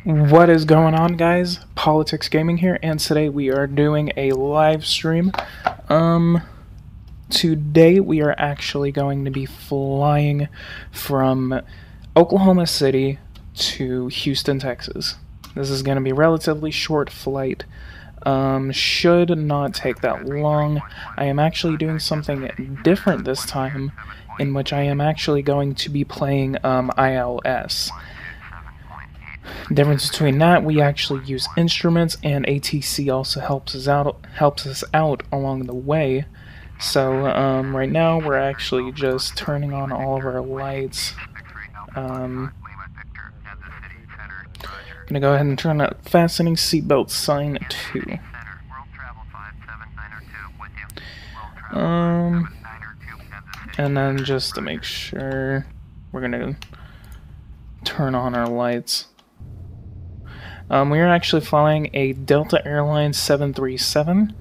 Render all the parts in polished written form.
What is going on, guys? PoliticsGaming here, and today we are doing a live stream. Today we are actually going to be flying from Oklahoma City to Houston, Texas. This is going to be a relatively short flight. Should not take that long. I am actually doing something different this time, in which I am actually going to be playing ILS. Difference between that, we actually use instruments, and ATC also helps us out along the way. So right now we're actually just turning on all of our lights. Gonna go ahead and turn that fastening seatbelt sign to. And then just to make sure, we're gonna turn on our lights. We are actually flying a Delta Airlines 737.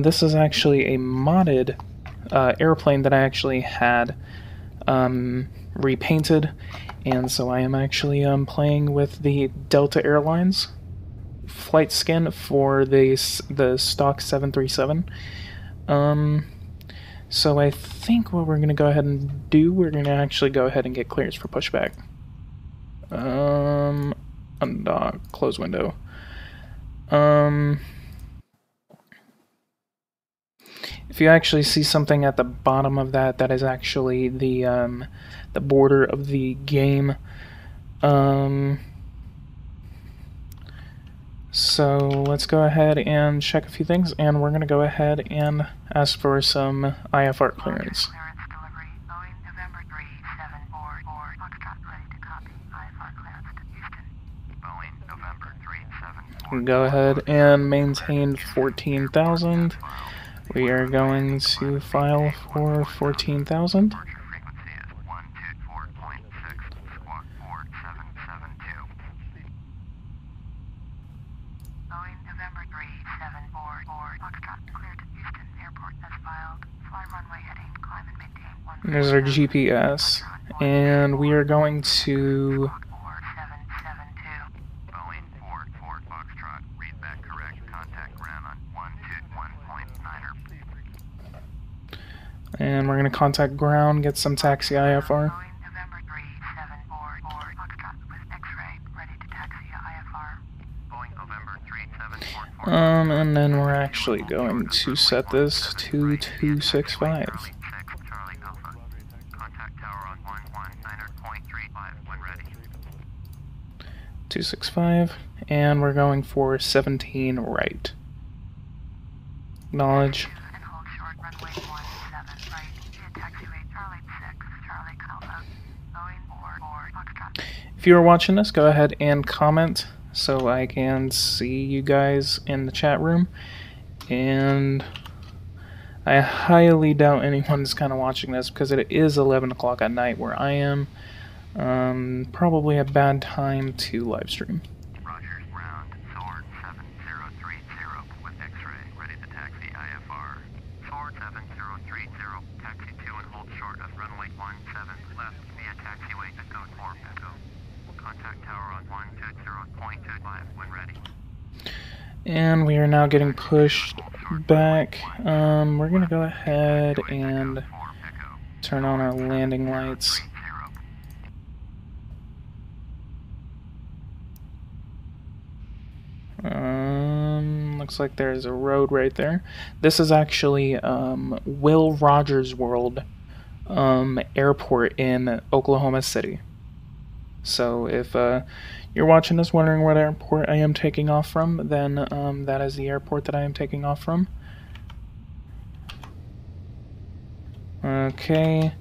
This is actually a modded airplane that I actually had repainted, and so I am actually playing with the Delta Airlines flight skin for the stock 737. So I think what we're going to go ahead and do, we're going to actually go ahead and get clearance for pushback. Undock, close window. If you actually see something at the bottom of that, that is actually the border of the game. So let's go ahead and check a few things, and we're going to go ahead and ask for some Ifr clearance. Go ahead and maintain 14,000. We are going to file for 14,000. There's our GPS, and we are going to and we're going to contact ground, get some taxi IFR. And then we're actually going to set this to 265. 265, and we're going for 17 right. Acknowledge. If you are watching this, go ahead and comment so I can see you guys in the chat room. And I highly doubt anyone's kind of watching this because it is 11 o'clock at night where I am. Probably a bad time to live stream. Rogers, ground, Sword 7030 with X-ray, ready to taxi IFR. Sword 7030, taxi 2 and hold short of runway 17 left via taxiway Echo 4 Echo. Contact tower on 120.25 when ready. And we are now getting pushed back. We're gonna go ahead and turn on our landing lights. Looks like there's a road right there. This is actually Will Rogers World Airport in Oklahoma City. So if you're watching this wondering what airport I am taking off from, then that is the airport that I am taking off from. Okay,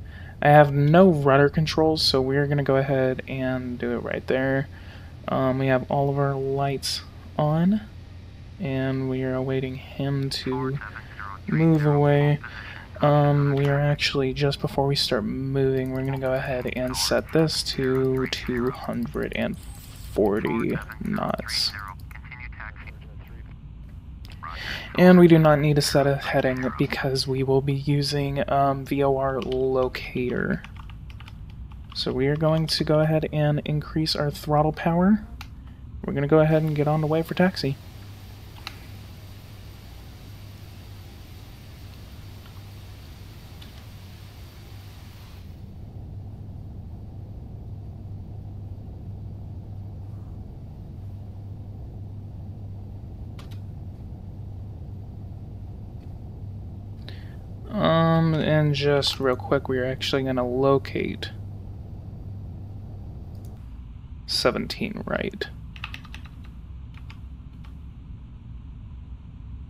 I have no rudder controls, so we're gonna go ahead and do it right there. We have all of our lights on, and we are awaiting him to move away. We are actually, just before we start moving, we're going to go ahead and set this to 240 knots. And we do not need to set a heading because we will be using VOR locator. So we are going to go ahead and increase our throttle power. We're going to go ahead and get on the way for taxi. And just real quick, we're actually going to locate 17 right.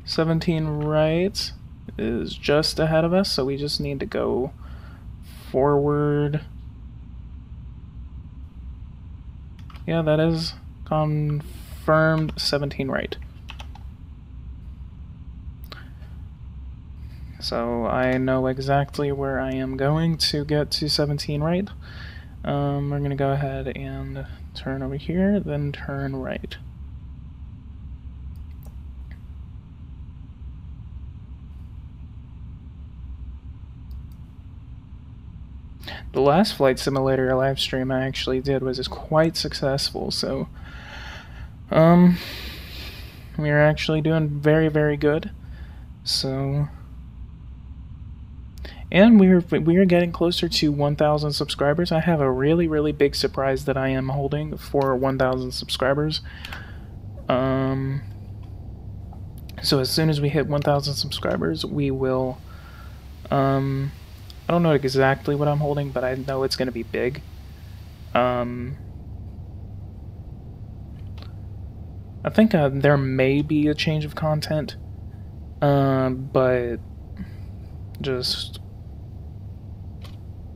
17 right is just ahead of us, so we just need to go forward. Yeah, that is confirmed. 17 right. So I know exactly where I am going to get to 17 right. We're going to go ahead and turn over here, then turn right. The last Flight Simulator live stream I actually did was quite successful, so we are actually doing very, very good. So, and we are getting closer to 1,000 subscribers. I have a really, really big surprise that I am holding for 1,000 subscribers. So as soon as we hit 1,000 subscribers, we will. I don't know exactly what I'm holding, but I know it's going to be big. I think there may be a change of content, but just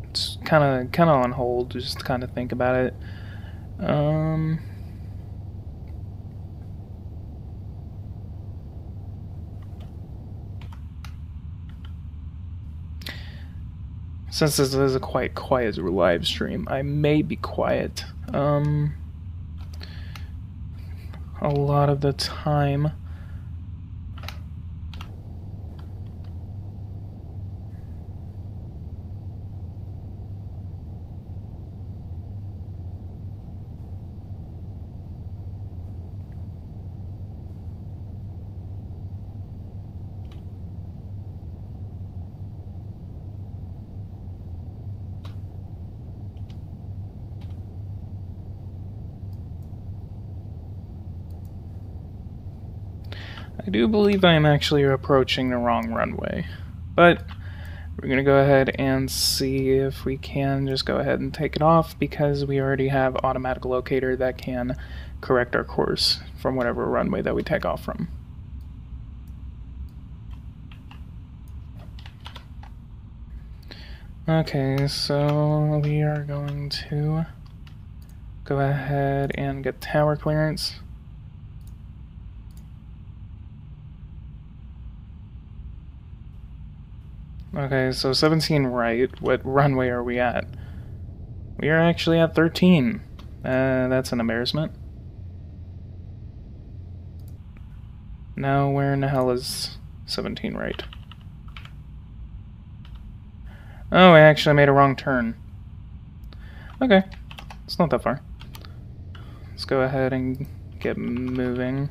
it's kind of on hold. Just kind of think about it. Since this is a quite quiet live stream, I may be quiet a lot of the time. I do believe I am actually approaching the wrong runway, but we're going to go ahead and see if we can just go ahead and take it off, because we already have automatic locator that can correct our course from whatever runway that we take off from. Okay, so we are going to go ahead and get tower clearance. Okay, so 17 right. What runway are we at? We are actually at 13. That's an embarrassment. Now, where in the hell is 17 right? Oh, I actually made a wrong turn. Okay, it's not that far. Let's go ahead and get moving.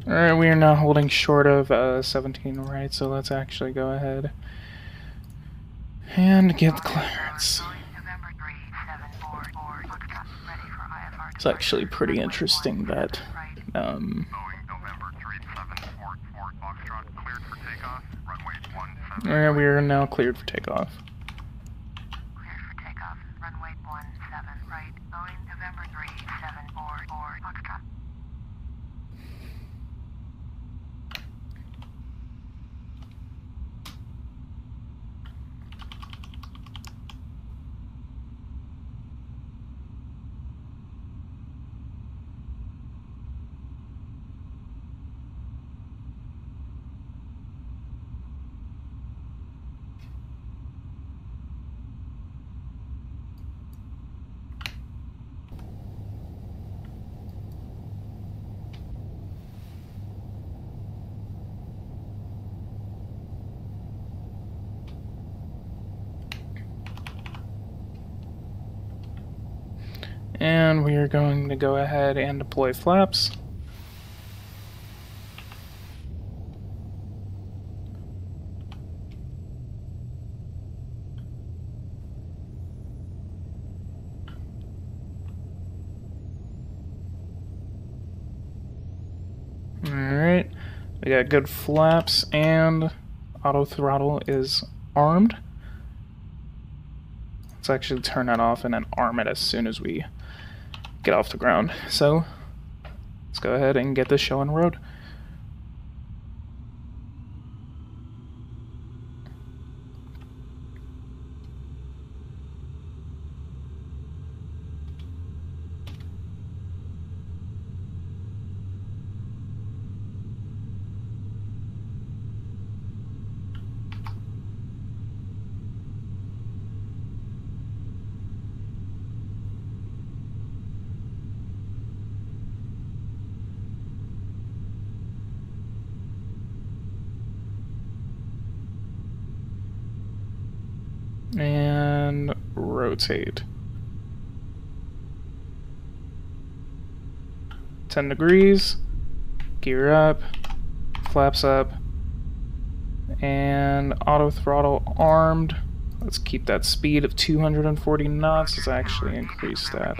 Alright, we are now holding short of 17 right, so let's actually go ahead and get the clearance. It's actually pretty interesting that alright, we are now cleared for takeoff. Cleared for takeoff. Runway 17 right. Boeing November 3744 Foxtrot. And we are going to go ahead and deploy flaps. Alright, we got good flaps and auto throttle is armed. Let's actually turn that off and then arm it as soon as we get off the ground. So let's go ahead and get this show on the road. And rotate. 10 degrees, gear up, flaps up, and auto throttle armed. Let's keep that speed of 240 knots. Let's actually increase that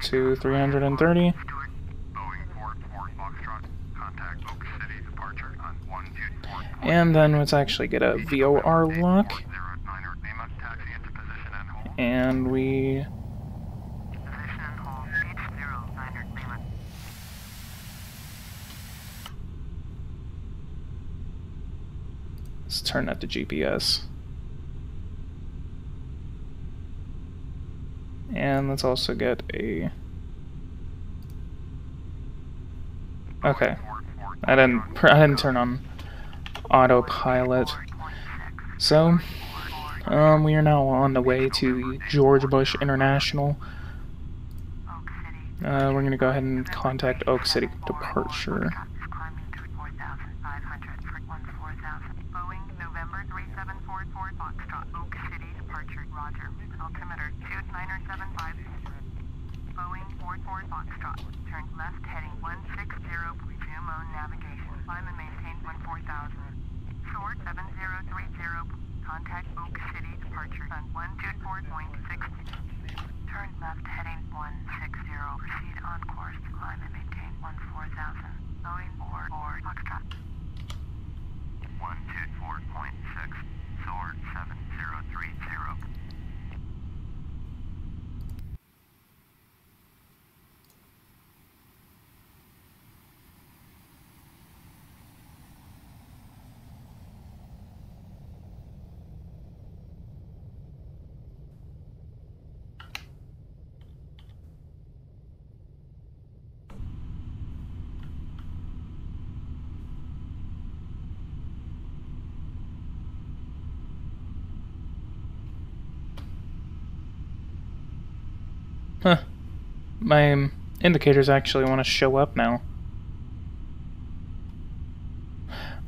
to 330. And then let's actually get a VOR lock. And we... let's turn that to GPS. And let's also get a... okay. I didn't turn on autopilot. So, we are now on the way to George Bush International. We're going to go ahead and contact Oak City departure. Boeing 44 Foxtrot. Turn left heading 160, resume on navigation. Climb and maintain 14,000. Sword 7030, contact Oak City departure on 124.6. Turn left heading 160, proceed on course, climb and maintain 14,000. Boeing 44 Foxtrot. 124.6, Sword 7030. Huh. My indicators actually want to show up now.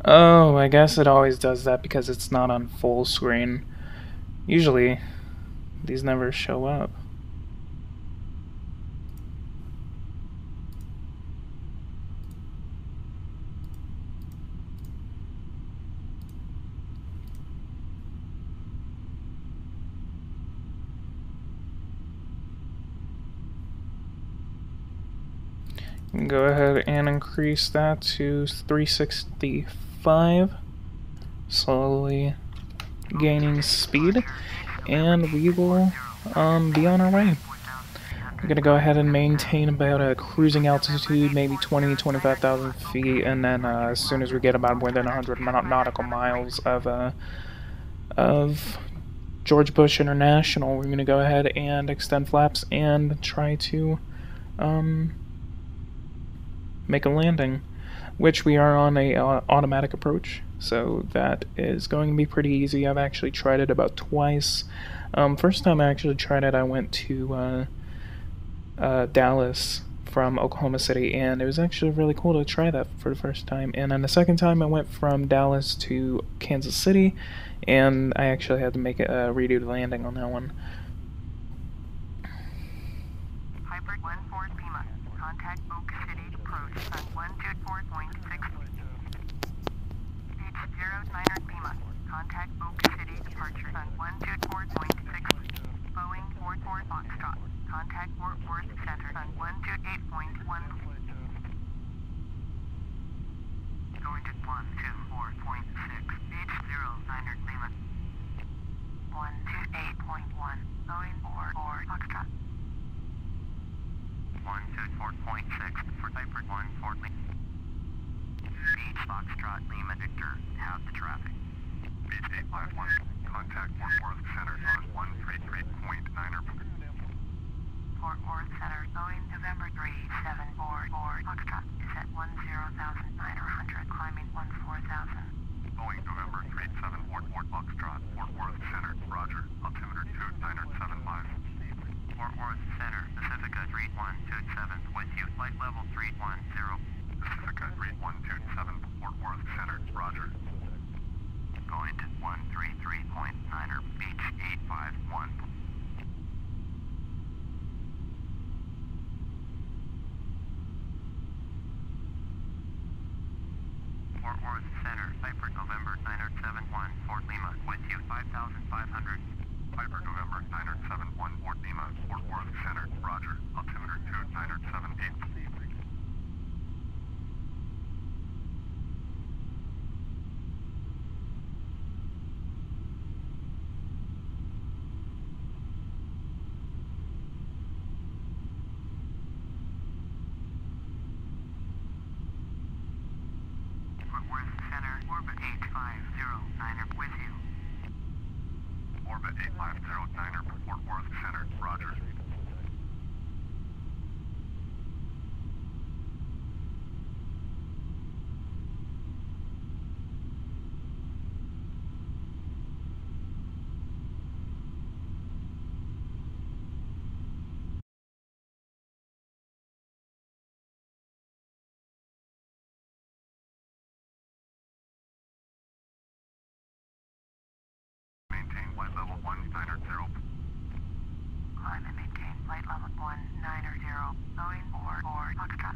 Oh, I guess it always does that because it's not on full screen. Usually, these never show up. Go ahead and increase that to 365. Slowly gaining speed, and we will be on our way. We're gonna go ahead and maintain about a cruising altitude, maybe 25,000 feet, and then as soon as we get about within 100 nautical miles of George Bush International, we're gonna go ahead and extend flaps and try to make a landing, which we are on a automatic approach, so that is going to be pretty easy. I've actually tried it about twice. First time I actually tried it, I went to Dallas from Oklahoma City, and it was actually really cool to try that for the first time. And then the second time I went from Dallas to Kansas City, and I actually had to make a redo the landing on that one. Hybrid 14 Pima. Contact Oak City approach on 124.6. Beach 09er Pima. Contact Oak City departure on 124.6. Boeing 44 Foxtrot. Contact Fort Worth Center on 128.1. Going to 124.6. Beach 09er Pima. 128.1. Boeing 44 Foxtrot. 124.6 for Ifr 140. Beach Foxtrot Lima Victor, have the traffic. Beach 851, contact Fort Worth Center on 133.9er. Fort Worth Center, Boeing November 3744, Foxtrot is at 10,900, climbing 14,000. Boeing November 3744, Foxtrot, Fort Worth Center, roger, altimeter 2975. Fort Worth Center, Pacifica 3127, with you, flight level 310. Pacifica 3127, Fort Worth Center, roger. Going to 133.9er, Beach 851. Fort Worth Center, Ifr November 971, Fort Lima, with you, 5,500. Ifr November 971, Fort Lima, Fort Worth Center, roger, altimeter 2978. Fort Worth Center, orbit 8509er, with you. Orbit 8509er, Fort Worth Center, roger. Maintain flight level 190. Climb and maintain flight level 190. Boeing 44 Foxtrot.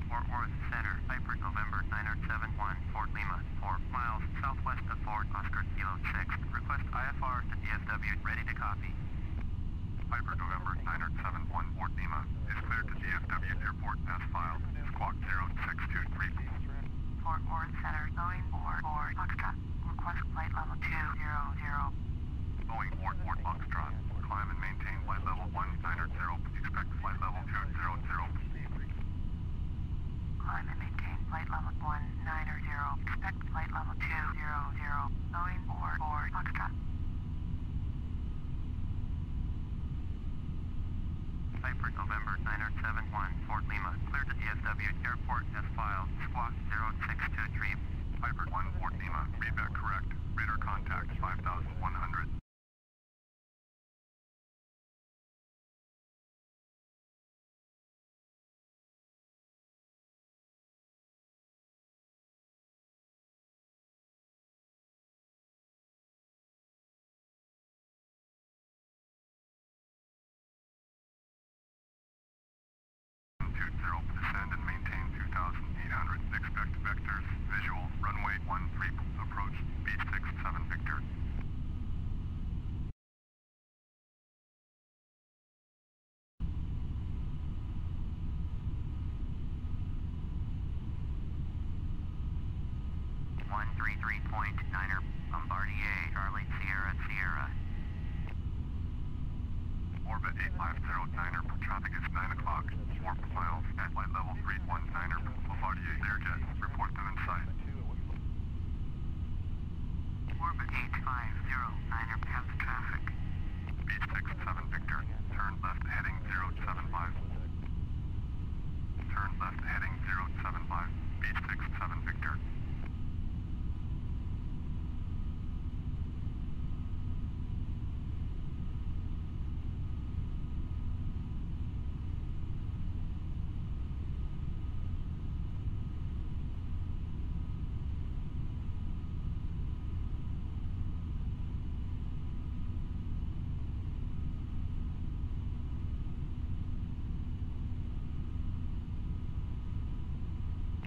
Fort Worth Center, Ifr November 971, Fort Lima, 4 miles southwest of Fort Oscar Kilo 6. Request IFR to DFW, ready to copy. Ifr November 971, Fort Lima, is cleared to DFW Airport as filed. Squawk 0623. Fort Worth Center, Boeing 44 Foxtrot. Request flight level 200. Boeing 44 Foxtrot. Climb and maintain flight level 190. Expect flight level 200. Climb and maintain flight level 190. Expect flight level 200. Boeing 44 Foxtrot. Ifr November 971, Fort Lima, cleared to DFW Airport as filed. Squawk 0623. Ifr 1 Fort Lima, readback correct. Radar contact 5,100. Descend and maintain 2,800. Expect vectors. Visual. Runway 13. Approach. Beach 67 Victor. 133.9er, Bombardier, Charlie Sierra Sierra. Orbit 8509er, traffic is 9 o'clock, 4 miles at flight level 319er, Bombardier Learjet, report them in sight. Orbit 8509er, pass traffic. Beach 67 Victor, turn left heading 075. Turn left heading 075, Beach 67 Victor.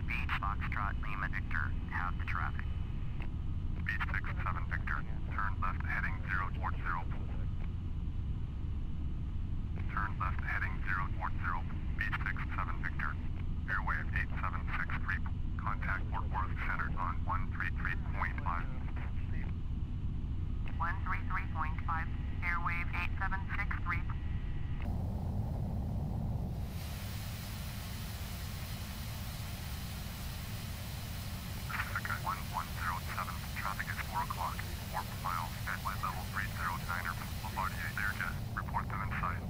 Beach Foxtrot Lima Victor, have the traffic. Beach 67 Victor, turn left heading 040. Turn left heading 040, Beach 67 Victor. Airwave 8763, contact Fort Worth Center on 133.5. 133.5, Airwave 8763. Pacifica 1107, traffic is 4 o'clock, 4 miles at flight level 309er, Bombardier Learjet, report them in sight.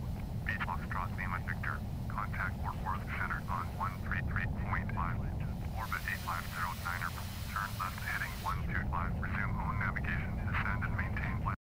Beach Foxtrot Lima Victor, contact Fort Worth Center on 133.5. Orbit 8509er, turn left heading 125, resume own navigation, descend and maintain flight.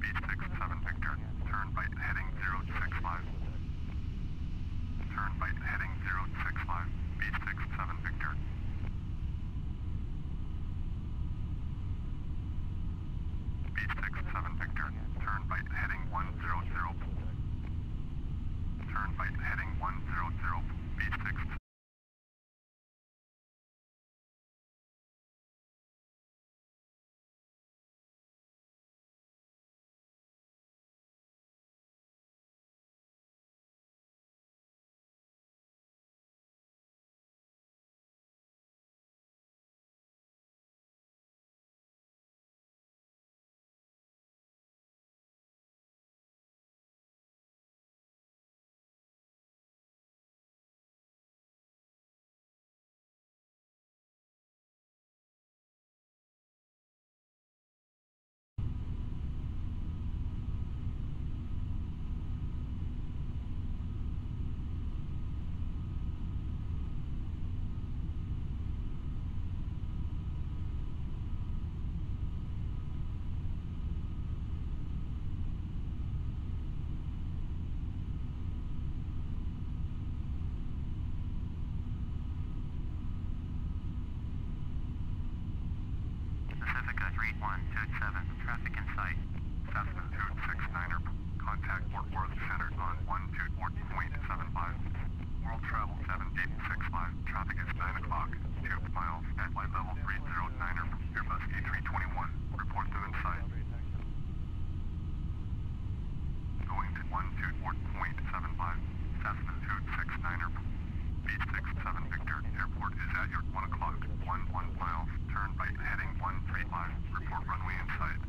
Beach 67 Victor, turn right heading 065. Turn right heading 065, Beach 67 Victor. Beach 67 Victor, turn right heading 100. Turn right heading 100, Beach 67. Pacifica 3127, traffic in sight. Cessna 269er, contact Fort Worth Center on 124.75. World Travel 7865, traffic is 9 o'clock, 2 miles at flight level 309er, Airbus A321, report them in sight. Going to 124.75, Cessna 269er, Beach 67 Victor, airport is at your 1 o'clock, 11 miles, turn right heading 135, report runway in sight.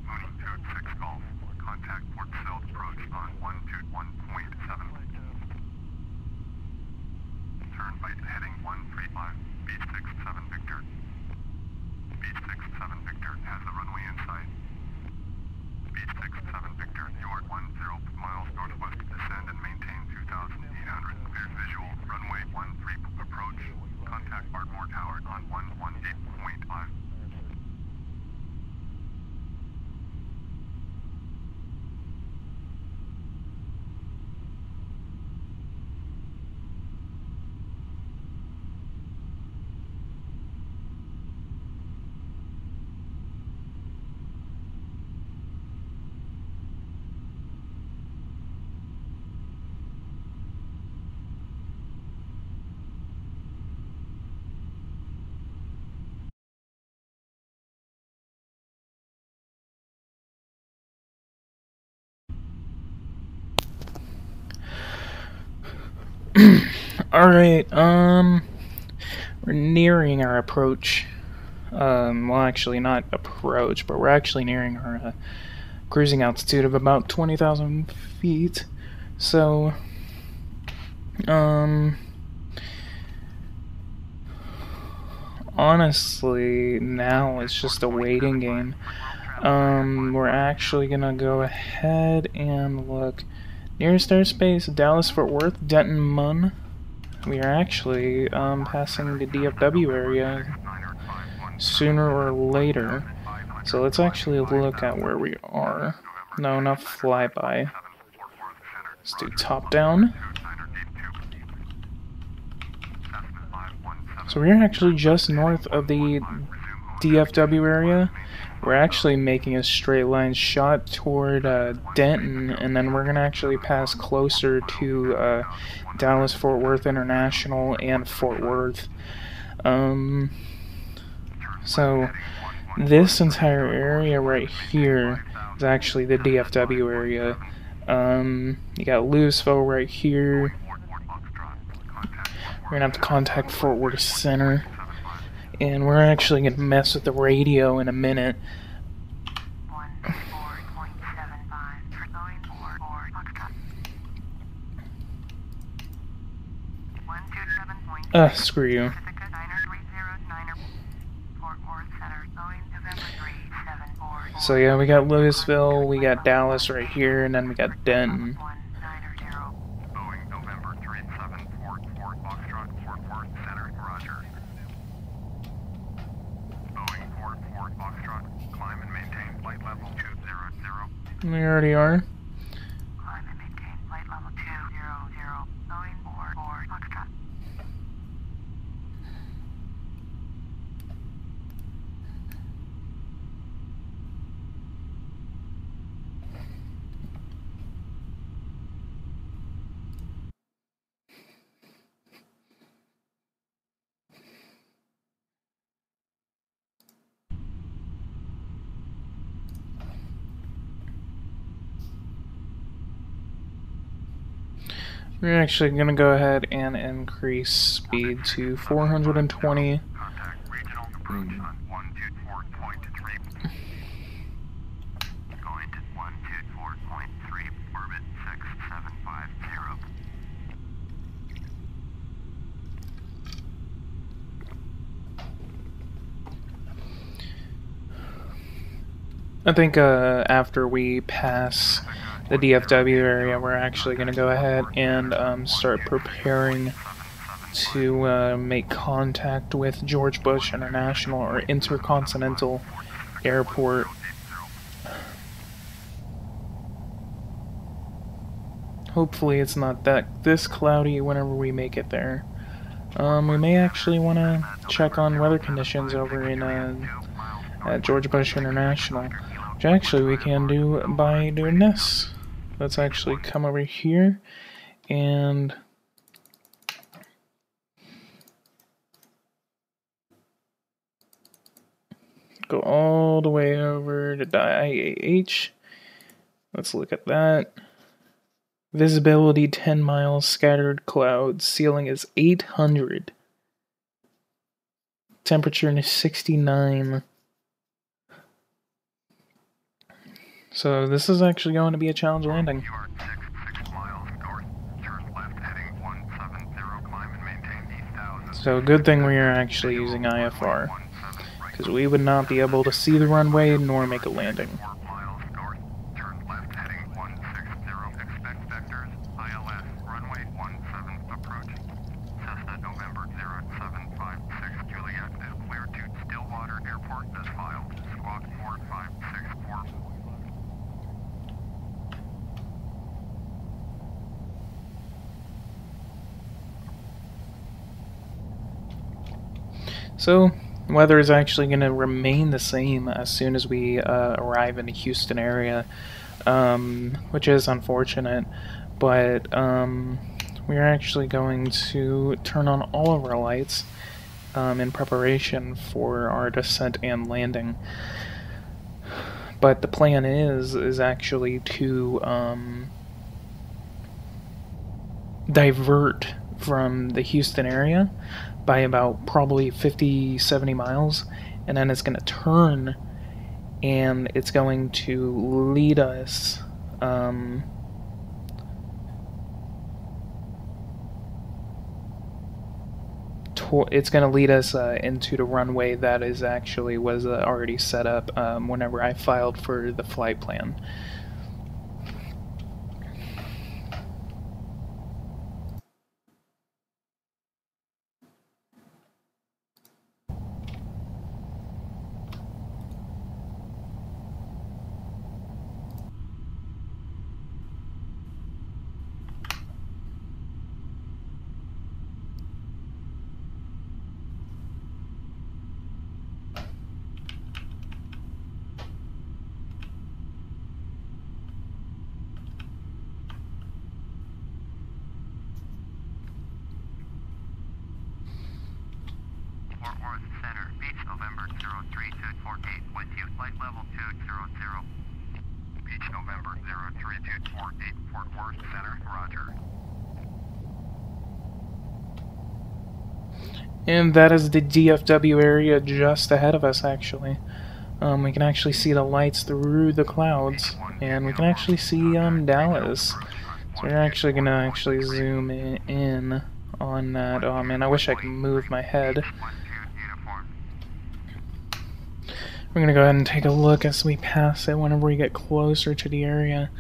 Mooney 26 Golf, contact Port Sill approach on 121.7. Turn right heading 135, Beach 67 Victor. Beach 67 Victor has the runway in sight. Beach 67 Victor, you are 10 miles northwest, descend and maintain 2,800, clear visual, runway 13. Alright, we're nearing our approach. Well, actually, not approach, but we're actually nearing our cruising altitude of about 20,000 feet. So, honestly, now it's just a waiting game. We're actually gonna go ahead and look. Nearest airspace, Dallas, Fort Worth, Denton, Munn. We are actually passing the DFW area sooner or later. So let's actually look at where we are. No, not flyby. Let's do top down. So we're actually just north of the DFW area. We're actually making a straight line shot toward Denton, and then we're going to actually pass closer to Dallas, Fort Worth International, and Fort Worth. So this entire area right here is actually the DFW area. You got Louisville right here. We're gonna have to contact Fort Worth Center, and we're actually gonna mess with the radio in a minute. Screw you. So yeah, we got Louisville, we got Dallas right here, and then we got Denton. We already are. We're actually going to go ahead and increase speed to 420. I think after we pass the DFW area, we're actually going to go ahead and start preparing to make contact with George Bush International or Intercontinental Airport. Hopefully it's not this cloudy whenever we make it there. We may actually want to check on weather conditions over in at George Bush International, which actually we can do by doing this. Let's actually come over here and go all the way over to IAH. Let's look at that. Visibility 10 miles, scattered clouds, ceiling is 800. Temperature is 69. So this is actually going to be a challenge landing. So good thing we are actually using IFR, because we would not be able to see the runway nor make a landing. So, weather is actually going to remain the same as soon as we arrive in the Houston area, which is unfortunate, but we're actually going to turn on all of our lights in preparation for our descent and landing. But the plan is actually to divert from the Houston area by about probably 50-70 miles, and then it's going to turn and it's going to lead us it's going to lead us into the runway that is actually was already set up whenever I filed for the flight plan. Fort Worth Center, Beach, November 03248, with you, flight level 200. Beach, November 03248, Fort Worth Center, roger. And that is the DFW area just ahead of us, actually. We can actually see the lights through the clouds, and we can actually see Dallas. So we're actually going to zoom in on that. Oh man, I wish I could move my head. We're going to go ahead and take a look as we pass it whenever we get closer to the area.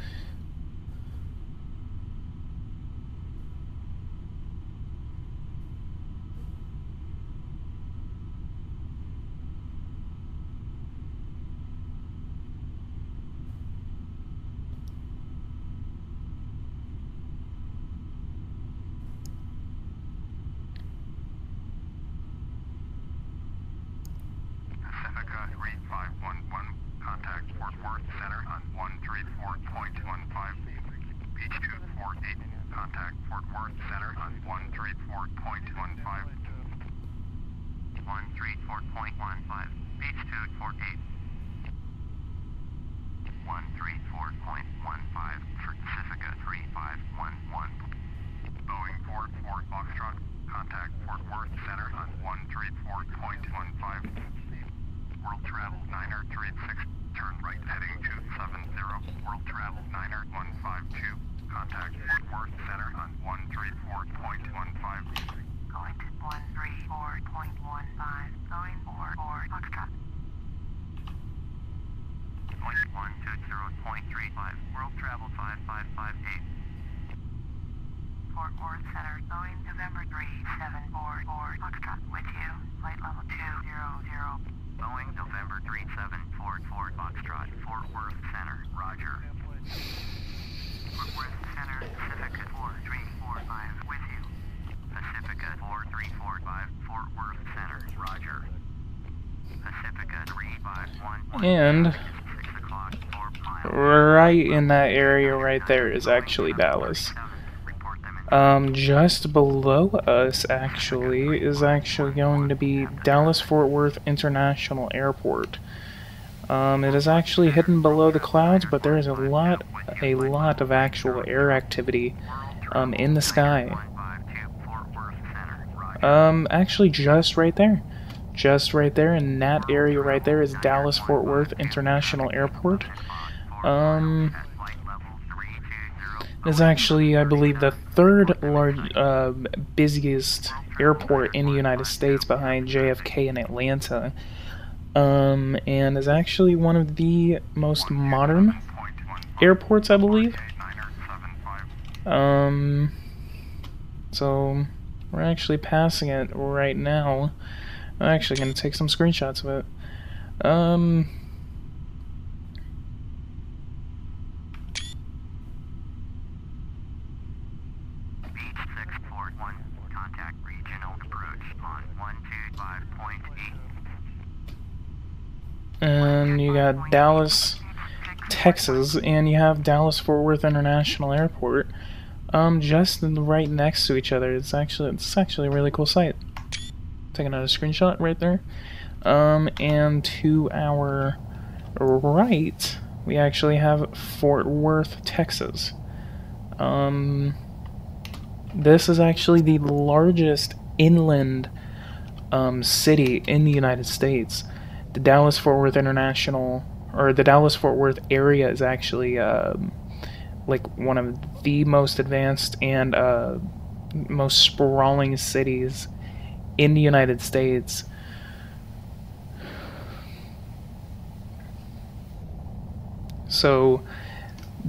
Contact Fort Worth Center on 134.15. Beach 248. Contact Fort Worth Center on 134.15. 134.15. Beach 248. 134.15 for Pacifica 3511. Boeing 44 Foxtrot. Contact Fort Worth Center on 134.15. World Travel 936, turn right heading 270. World Travel 90152, contact Fort Worth Center on 134.15. Going to 134.15, going for Foxtrot. Point 120.35, World Travel 5558. Fort Worth Center, going November 3744, Foxtrot with you, flight level 200. Boeing November 3744 Foxtrot, Fort Worth Center, roger. Fort Worth Center, Pacifica 4345 with you. Pacifica 4345, Fort Worth Center, roger. Pacifica 351. And 6 o'clock, 4 miles. right in that area right there is actually Dallas. Just below us, actually, is actually going to be Dallas-Fort Worth International Airport. It is actually hidden below the clouds, but there is a lot of actual air activity in the sky. Actually, just right there in that area right there is Dallas-Fort Worth International Airport. It's actually, I believe, the third busiest airport in the United States behind JFK in Atlanta, and is actually one of the most modern airports, I believe. So we're actually passing it right now. I'm actually going to take some screenshots of it. And you got Dallas, Texas, and you have Dallas-Fort Worth International Airport, just right next to each other. It's actually a really cool sight. Take another screenshot right there. And to our right, we actually have Fort Worth, Texas. this is actually the largest inland city in the United States. The Dallas-Fort Worth International, or the Dallas-Fort Worth area, is actually like one of the most advanced and most sprawling cities in the United States. So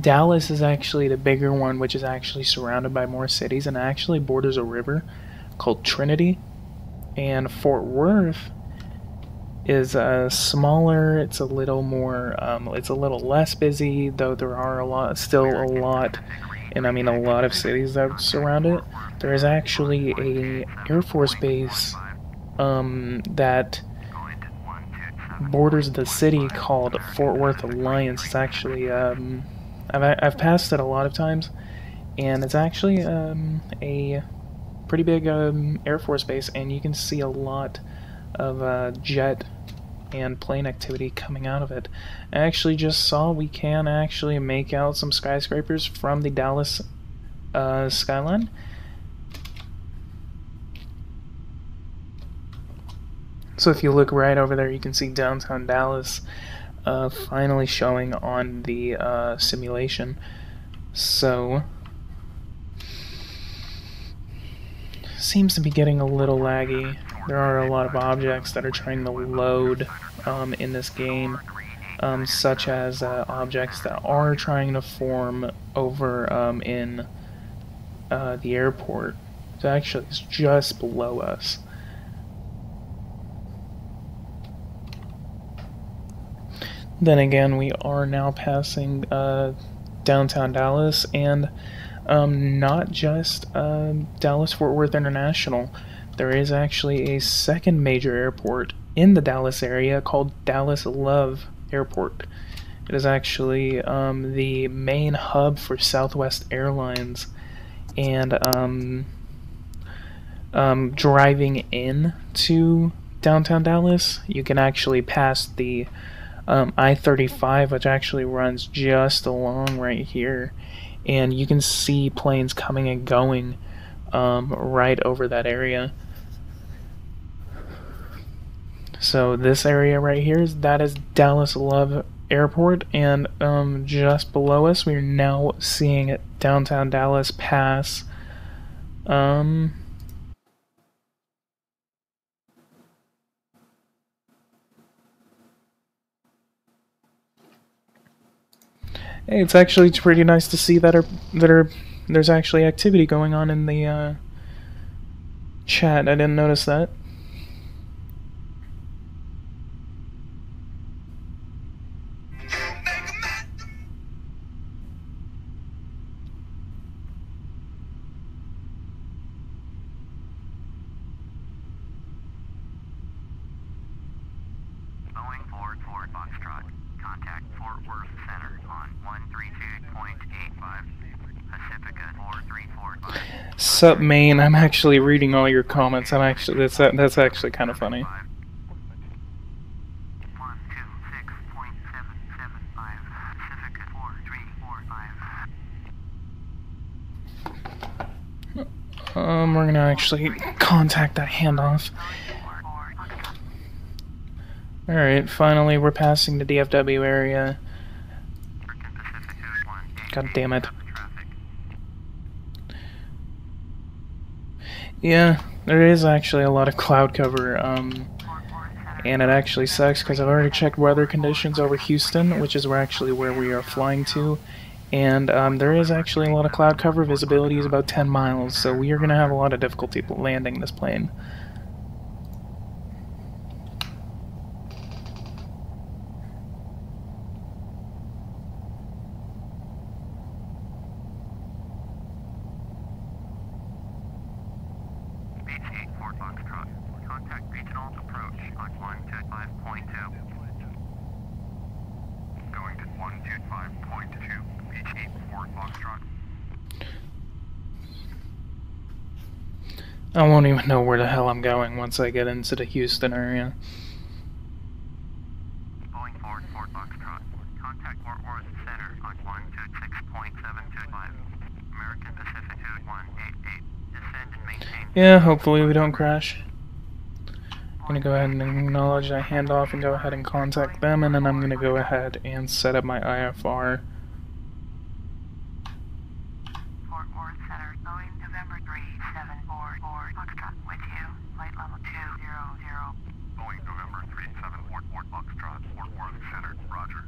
Dallas is actually the bigger one, which is actually surrounded by more cities and actually borders a river called Trinity. And Fort Worth is smaller. It's a little more. It's a little less busy, though there are still a lot, and I mean a lot of cities that surround it. There is actually a Air Force base that borders the city called Fort Worth Alliance. It's actually I've passed it a lot of times, and it's actually a pretty big Air Force base, and you can see a lot of jet and plane activity coming out of it. I actually just saw we can actually make out some skyscrapers from the Dallas skyline. So if you look right over there, you can see downtown Dallas finally showing on the simulation. So seems to be getting a little laggy. There are a lot of objects that are trying to load in this game, such as objects that are trying to form over in the airport. So actually, it's just below us. Then again, we are now passing downtown Dallas, and not just Dallas-Fort Worth International. There is actually a second major airport in the Dallas area called Dallas Love Airport. It is actually the main hub for Southwest Airlines, and driving in to downtown Dallas, you can actually pass the I-35, which actually runs just along right here, and you can see planes coming and going right over that area. So this area right here, that is Dallas Love Airport, and just below us we're now seeing downtown Dallas pass hey, it's actually pretty nice to see that there's actually activity going on in the chat. I didn't notice that. Boeing 44 Foxtrot. Contact Fort Worth Center on 132.85. Pacifica 4345. Sup, Maine? I'm actually reading all your comments. That's actually kind of funny. 126.775. Pacifica 4345. We're gonna actually contact that handoff. Alright, finally we're passing the DFW area. God damn it. Yeah, there is actually a lot of cloud cover, and it actually sucks because I've already checked weather conditions over Houston, which is where we are flying to, and there is actually a lot of cloud cover. Visibility is about 10 miles, so we are going to have a lot of difficulty landing this plane. Contact regional approach on 125.2. Going to 125.2. Beach 8 Fort Foxtrot. I won't even know where the hell I'm going once I get into the Houston area. Boeing 4 Fort Foxtrot. Contact Fort Worth Center on 126.725. American Pacific 2188. Yeah, hopefully we don't crash. I'm gonna go ahead and acknowledge I hand off and go ahead and contact them, and then I'm gonna go ahead and set up my IFR. Fort Worth Center, Boeing November 3744, Foxtrot with you, flight level 200. Boeing November 3744 Foxtrot, Fort Worth Center, roger.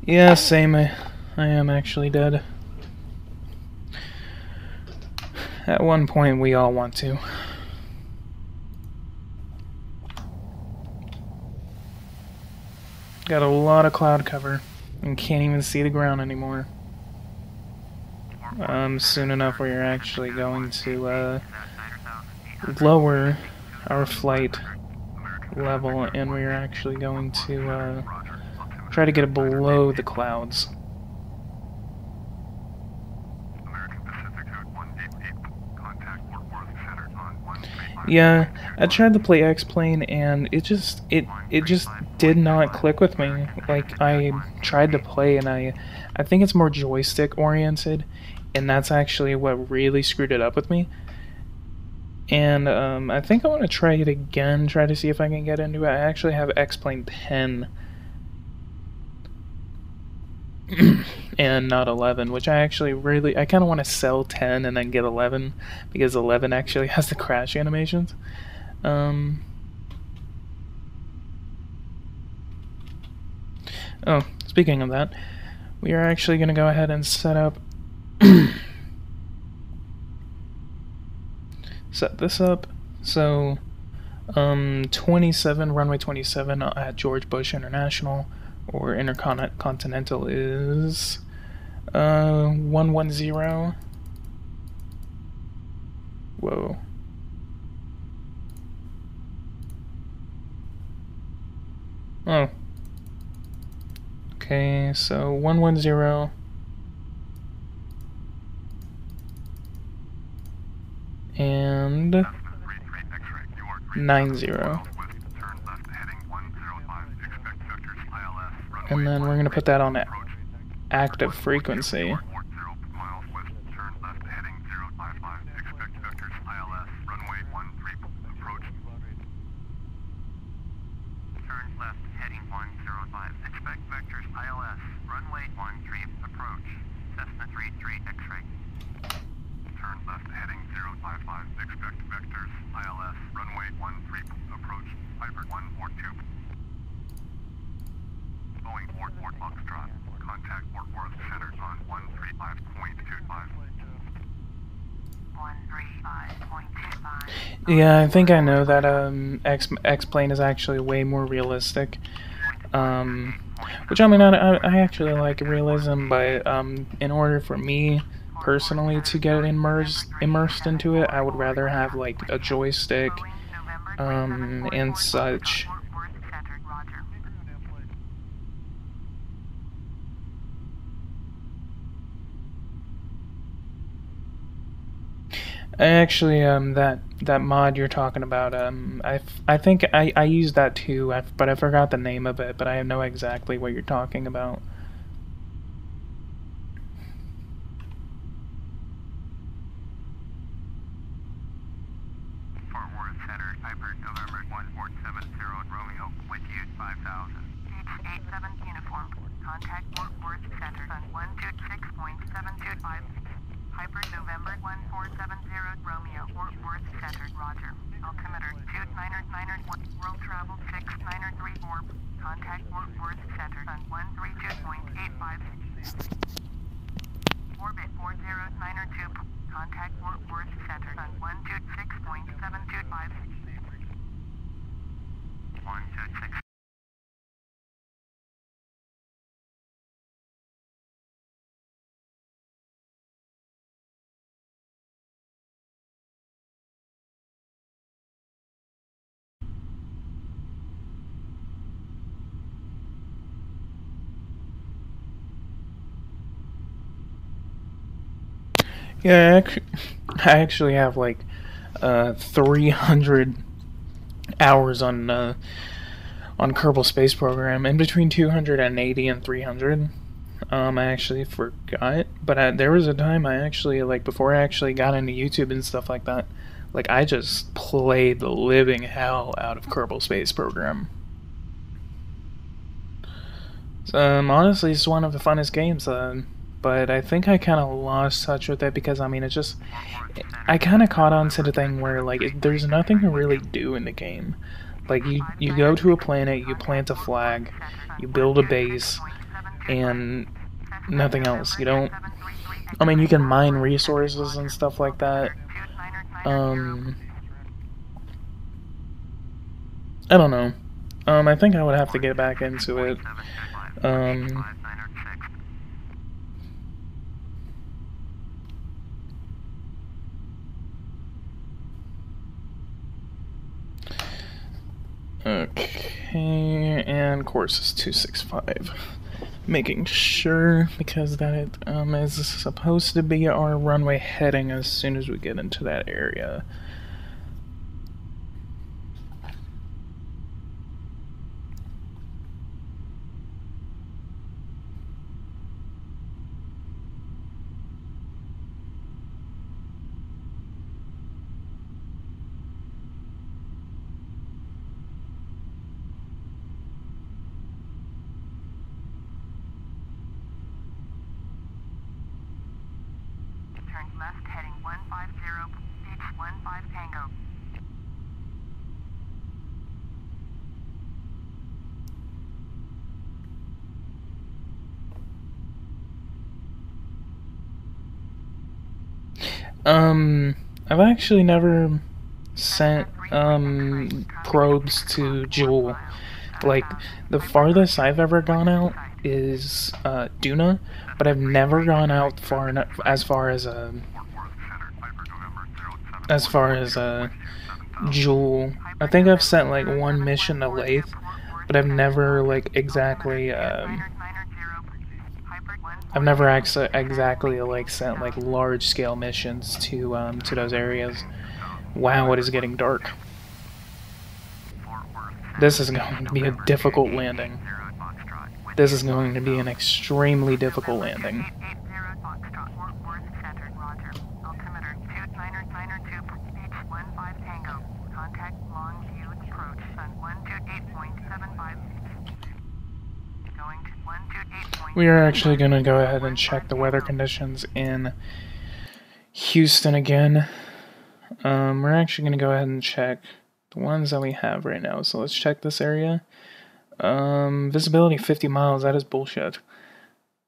Yeah, same. I am actually dead. At one point, we all want to. Got a lot of cloud cover and can't even see the ground anymore. Soon enough we're actually going to lower our flight level, and we're actually going to try to get it below the clouds. Yeah, I tried to play X-Plane and it just did not click with me. Like, I tried to play and I think it's more joystick oriented, and that's actually what really screwed it up with me. And I think I want to try it again, try to see if I can get into it. I actually have X-Plane 10 and not 11, which I kind of want to sell 10 and then get 11, because 11 actually has the crash animations. Oh, speaking of that, we are actually going to go ahead and set this up. So 27, runway 27 at George Bush International, or Intercontinental, is 110. Whoa. Oh. Okay, so 110. And 90. And then we're going to put that on active frequency. Yeah, I think I know that X-Plane is actually way more realistic. Which, I mean, I actually like realism, but in order for me personally to get immersed into it, I would rather have like a joystick and such. Actually, that mod you're talking about, I think I used that too, but I forgot the name of it, but I know exactly what you're talking about. Fort Worth Center, Ifr November 1470 Romeo, with you 5000. H87 uniform. Contact Fort Worth Center on 126.725. Hyper November 1470 Romeo, Fort Worth Center, roger. Altimeter 29991, road travel 6934. Contact Fort Worth Center on 132.85. Orbit 4092. Contact Fort Worth Center on 126.725. 126. Yeah, I actually have like 300 hours on Kerbal Space Program, in between 280 and 300. I actually forgot, but there was a time I actually, like, before I actually got into YouTube and stuff like that, like, I just played the living hell out of Kerbal Space Program. Honestly, it's one of the funnest games, but I think I kind of lost touch with it because, I mean, it just, I kind of caught on to the thing where, like, there's nothing to really do in the game. Like, you go to a planet, you plant a flag, you build a base, and nothing else. You don't, I mean, you can mine resources and stuff like that. I don't know. I think I would have to get back into it. Okay, and course is 265. Making sure, because that is supposed to be our runway heading as soon as we get into that area. Left heading 150, pitch 15 Tango. I've actually never sent probes to Jewel. Like, the farthest I've ever gone out is Duna, but I've never gone out far enough as far as Jewel. I think I've sent like one mission to Lathe, but I've never like exactly I've never exactly like sent like large scale missions to those areas. Wow, it is getting dark. This is going to be a difficult landing. This is going to be an extremely difficult landing. We are actually going to go ahead and check the weather conditions in Houston again. We're actually going to go ahead and check the ones that we have right now. So let's check this area. Visibility 50 miles, that is bullshit.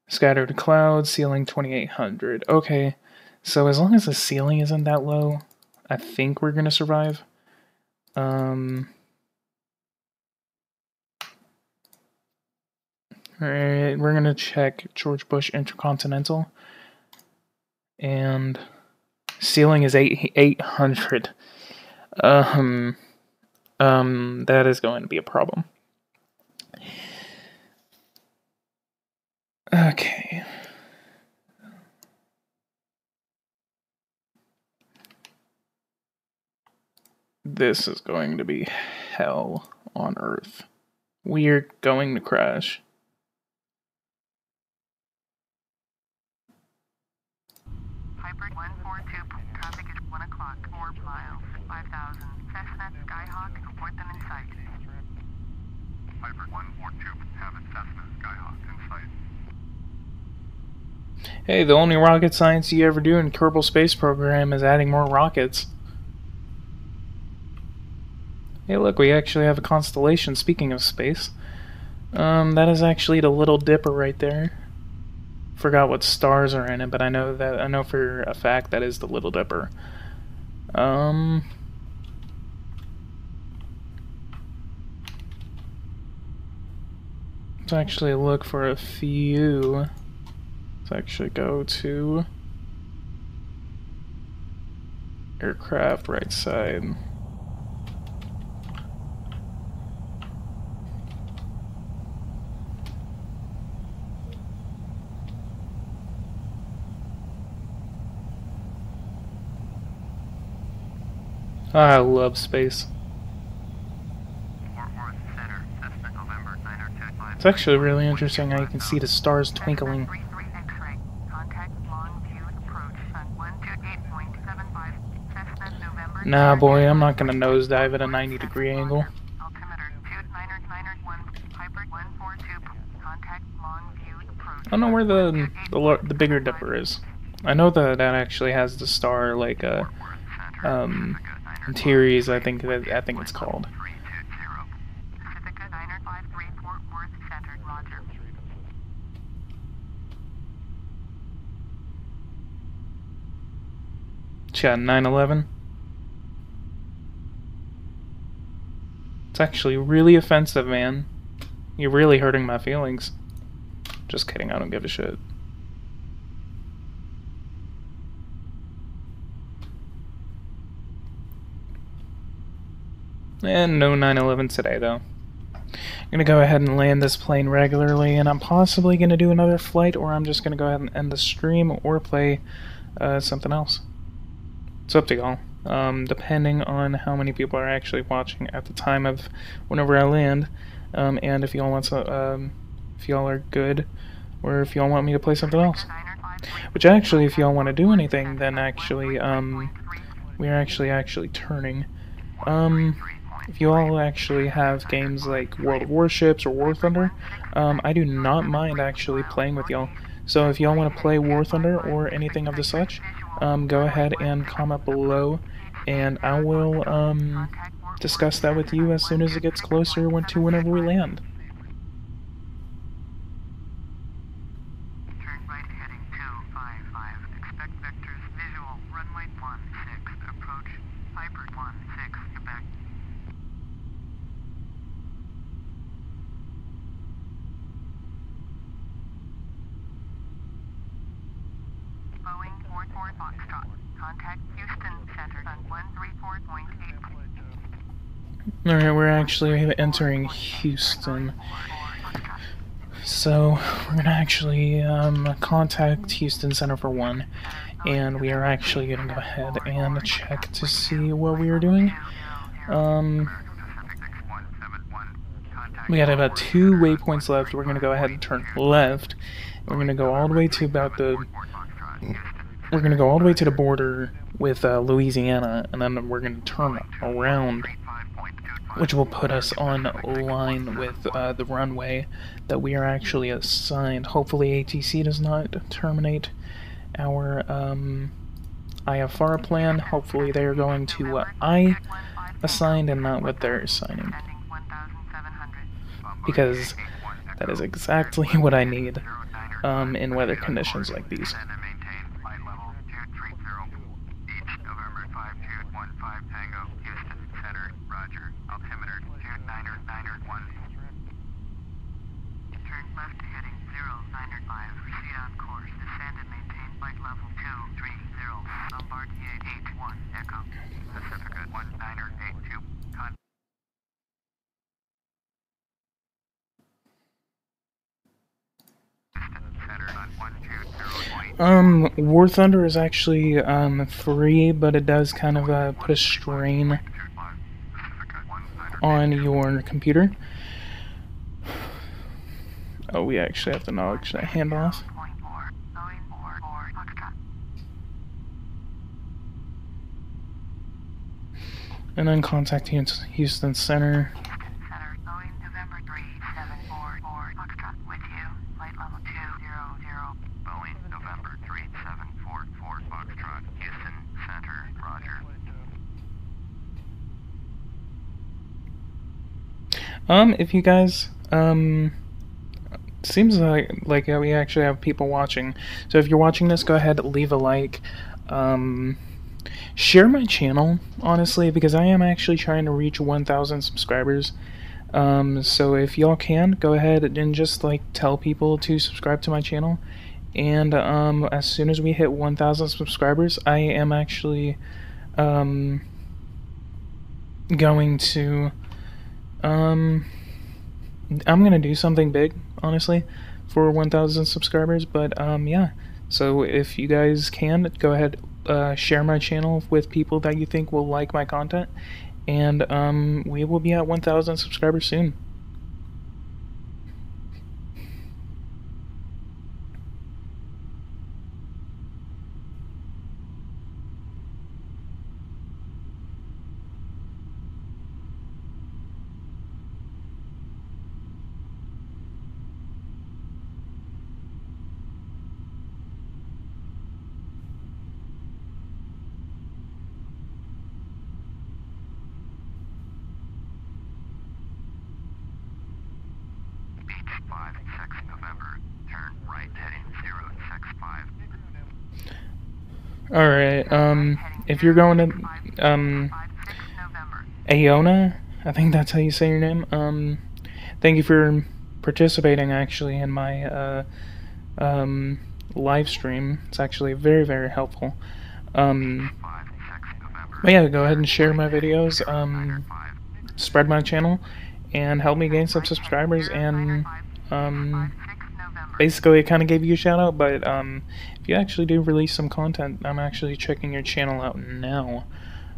Scattered clouds, ceiling 2800. Okay, so as long as the ceiling isn't that low, I think we're going to survive. Alright, we're going to check George Bush Intercontinental. And ceiling is 800. That is going to be a problem. Okay. This is going to be hell on Earth. We're going to crash. Hybrid 142, traffic is 1 o'clock, 4 miles, 5,000. Cessna, Skyhawk, report them in sight. Hybrid 142, have a Cessna, Skyhawk in sight. Hey, the only rocket science you ever do in Kerbal Space Program is adding more rockets. Hey look, we actually have a constellation, speaking of space. That is actually the Little Dipper right there. Forgot what stars are in it, but I know for a fact that is the Little Dipper. Let's actually look for a few. Let's actually go to aircraft right side. I love space. Fort Worth Center, Cessna, November 902 It's actually really interesting how you can see the stars twinkling. X-ray. Contact long view approach on 128.75. Cessna November. Nah, boy, I'm not gonna nosedive at a 90-degree angle. Altimeter 29991. Piper 142. Contact long view approach. I don't know where the Bigger Dipper is. I know that that actually has the star like Antares, I think it's called. Pacifica 953 Fort Worth Center. Roger. Chat 911. It's actually really offensive, man. You're really hurting my feelings. Just kidding, I don't give a shit. And no 911 today, though. I'm gonna go ahead and land this plane regularly, and I'm possibly gonna do another flight, or I'm just gonna go ahead and end the stream or play something else. It's up to y'all. Depending on how many people are actually watching at the time of whenever I land, and if y'all want to, if y'all are good, or if y'all want me to play something else. Which actually, if y'all want to do anything, then actually, we're actually turning. If you all actually have games like World of Warships or War Thunder, I do not mind actually playing with y'all. So if y'all want to play War Thunder or anything of the such, go ahead and comment below, and I will discuss that with you as soon as it gets closer to whenever we land. Turn right heading 255. Expect vectors visual. Runway 16. Approach. Piper 16. Quebec. Boeing 44 Foxtrot. Contact Houston Center on 134.8. Alright, we're actually entering Houston. So, we're gonna actually contact Houston Center for 1, and we are actually gonna go ahead and check to see what we are doing. We got about 2 waypoints left. We're gonna go ahead and turn left. We're gonna go all the way to about the... We're gonna go all the way to the border with Louisiana, and then we're gonna turn around, which will put us on line with the runway that we are actually assigned. Hopefully ATC does not terminate our IFR plan. Hopefully they are going to what I assigned and not what they're assigning, because that is exactly what I need in weather conditions like these. War Thunder is actually free, but it does kind of put a strain on your computer. Oh, we actually have to acknowledge that handoff. And then contact Houston Center. If you guys, seems like we actually have people watching. So if you're watching this, go ahead, leave a like. Share my channel, honestly, because I am actually trying to reach 1,000 subscribers. So if y'all can, go ahead and just like tell people to subscribe to my channel. And as soon as we hit 1,000 subscribers, I am actually going to I'm gonna do something big, honestly, for 1,000 subscribers. But yeah, so if you guys can, go ahead, share my channel with people that you think will like my content, and we will be at 1,000 subscribers soon. 56 November. Turn right heading 065. Alright, if you're going to, Aona, I think that's how you say your name, thank you for participating, actually, in my, live stream. It's actually very, very helpful. But yeah, go ahead and share my videos, spread my channel, and help me gain some subscribers, and, basically I kind of gave you a shout out, but, if you actually do release some content, I'm actually checking your channel out now.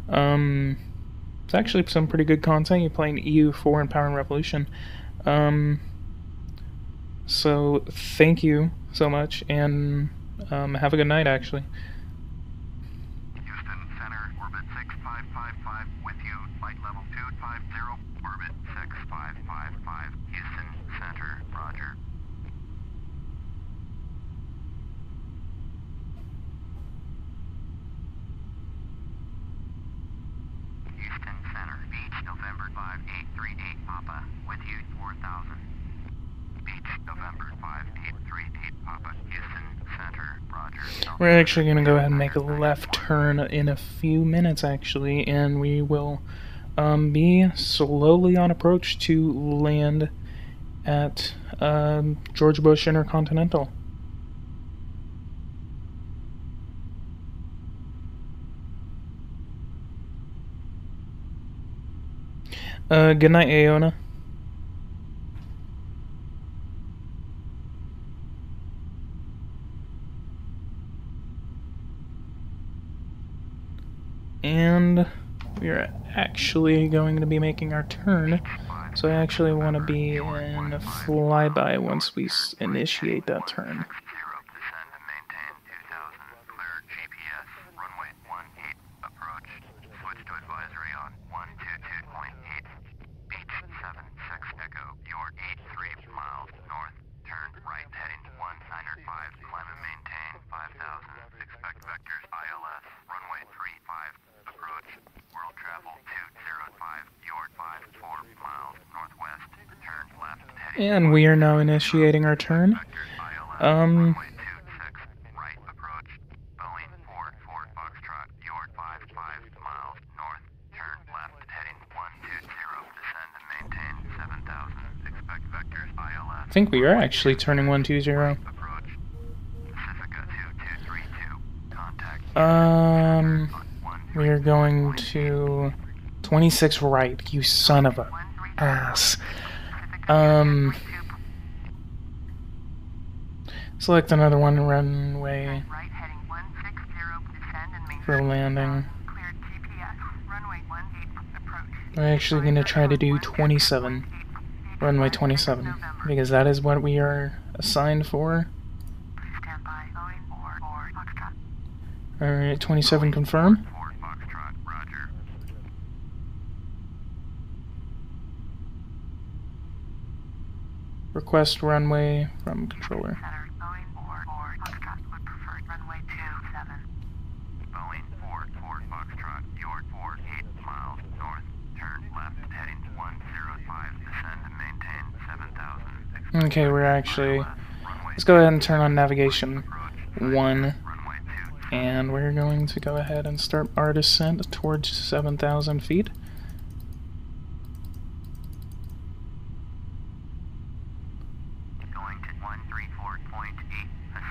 It's actually some pretty good content. You're playing EU4 and Power and Revolution. So thank you so much, and have a good night, actually. Houston Center, orbit 6555 with you, flight level 250, orbit 6555, Houston Center, roger. Houston Center, Beach, November 5838 Papa, with you, 4000. Beach, November 5838 Papa, Houston Center, roger. We're actually going to go ahead and make a left turn in a few minutes, actually, and we will be slowly on approach to land at George Bush Intercontinental. Good night, Aona. And we are actually going to be making our turn, so I actually want to be in a flyby once we initiate that turn. Descend and maintain 2000. Clear GPS. Runway 18. Approach. Switch to advisory on 122.8. Beach 76 Echo. You're 83 miles north. Turn right heading 195. Climb and maintain 5000. Expect vectors ILS. Runway 35. Approach. World travel 205. You're 54 miles northwest. Turn left heading. And we are now initiating our turn. Runway 26, right approach. Boeing 44 Foxtrot, you're 55 miles north. Turn left heading 120. Descend and maintain 7000. Expect vectors ILS. I think we are actually turning 120. Approach. Pacifica 2232. Contact. We are going to 26 right, you son of a ass. Select another one runway for landing. We're actually going to try to do 27, runway 27, because that is what we are assigned for. Alright, 27 confirm. Request runway from controller. Boeing 44 Foxtrot, you're 48 miles north. Turn left heading 105. Descend and maintain 7000. Okay, we're actually... Let's go ahead and turn on navigation 1. And we're going to go ahead and start our descent towards 7,000 feet.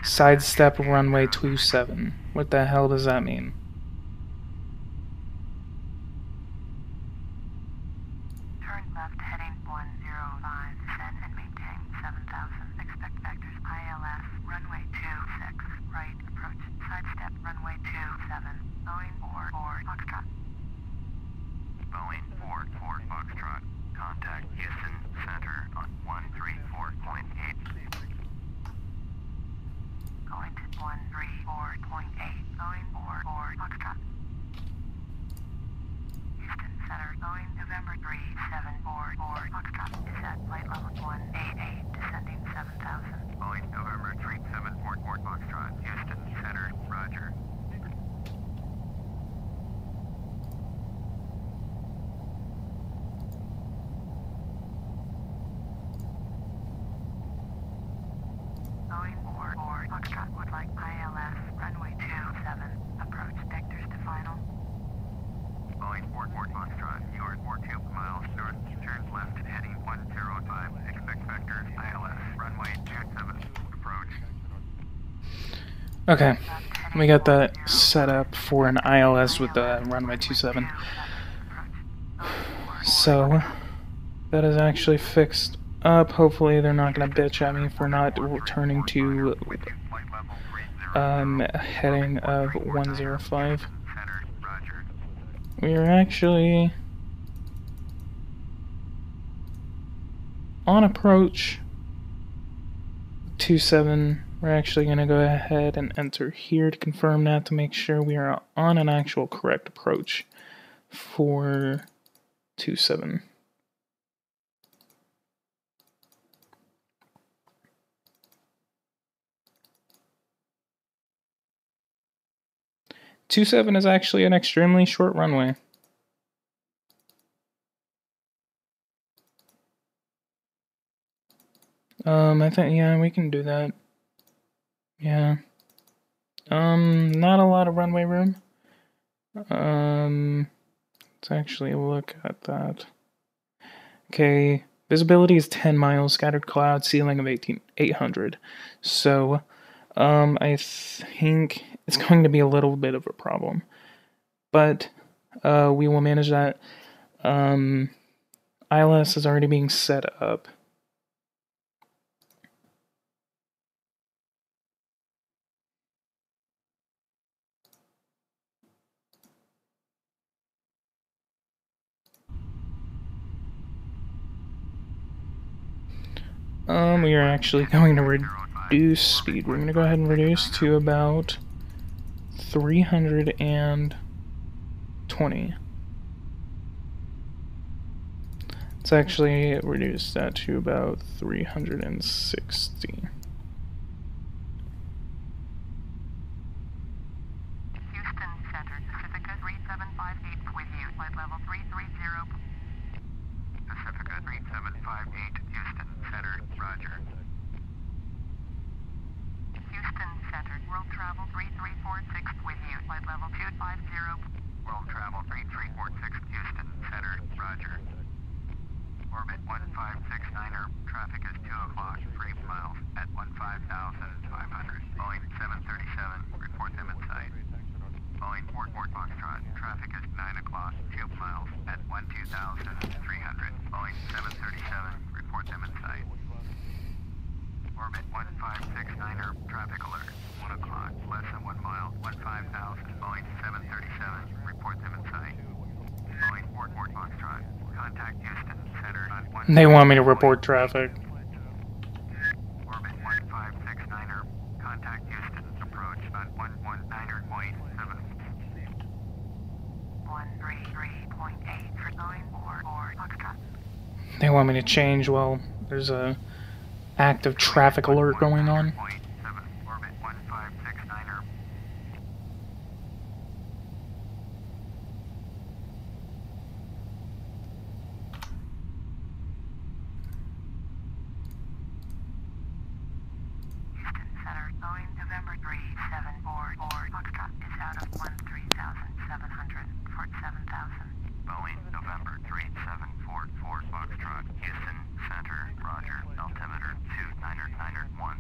Sidestep runway 27. What the hell does that mean? Turn left heading 105, descend and maintain 7000. Expect vectors ILS, runway 26, right approach. Sidestep runway 27, Boeing 44 Foxtrot. Boeing 44 Foxtrot, contact Houston Center on 134.8. Going to 134.8, Boeing 44 flight ILS, runway 27, approach vectors to final. Boeing 44 Foxtrot, yours 42 miles north, turns left, heading 105, expect vector, ILS, runway 27, approach. Okay, we got that set up for an ILS with the runway 27. So, that is actually fixed up. Hopefully they're not going to bitch at me for not returning to heading of 105. We are actually on approach 27. We're actually going to go ahead and enter here to confirm that, to make sure we are on an actual correct approach for 27. .27 is actually an extremely short runway. I think, yeah, we can do that. Yeah. Not a lot of runway room. Let's actually look at that. Okay, visibility is 10 miles, scattered cloud, ceiling of 800. So, I think it's going to be a little bit of a problem. But, we will manage that. ILS is already being set up. We are actually going to reduce speed. We're going to go ahead and reduce to about 320. Let's actually reduce that to about 360. Houston Center, Pacifica 3758 with you, flight level 330. Pacifica 3758, Houston Center, roger. Houston Center, world travel 3346 with you, flight level 250. World travel 3346, Houston Center, roger. Orbit 1569er, traffic is 2 o'clock, 3 miles at 15,500. Boeing 737, report them in sight. Boeing 44 Foxtrot, traffic is 9 o'clock, 2 miles at 12,300. Boeing 737, report them in sight. Orbit 1569er, traffic alert, 1 o'clock, less than 1 mile, 15,000. Boeing 737, report them in sight. Boeing 44 Foxtrot, contact Houston Center on 1. They want me to report traffic. Orbit 1569er, contact Houston, approach on 119.7. 133.8 for Boeing or Foxtrot. They want me to change while there's a active traffic alert going on. Orbit 1569er. Houston Center, Boeing November 3744, Foxtrot is out of 13,700 for 7,000. Boeing November 3744 Foxtrot, Houston Center, roger, altimeter 2991.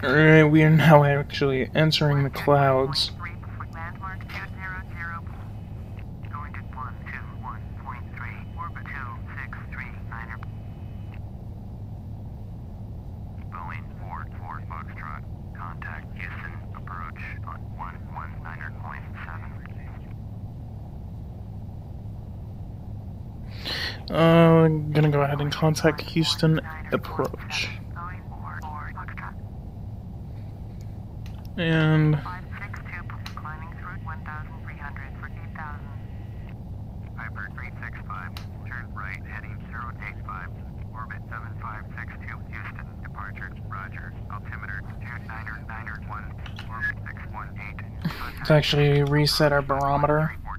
Alright, we are now actually entering the clouds. Landmark 200. Going to 121.3. Orbit 2639. Boeing 44 Foxtrot. Contact Houston. Approach on 119.7. Gonna go ahead and contact Houston. Approach. And 562, climbing through 1,300 for 8,000. Ifr 365. Turn right heading 085. Orbit 7562. Houston. Departure. Roger. Altimeter 2991. Orbit 618. let's actually reset our barometer. 4.45.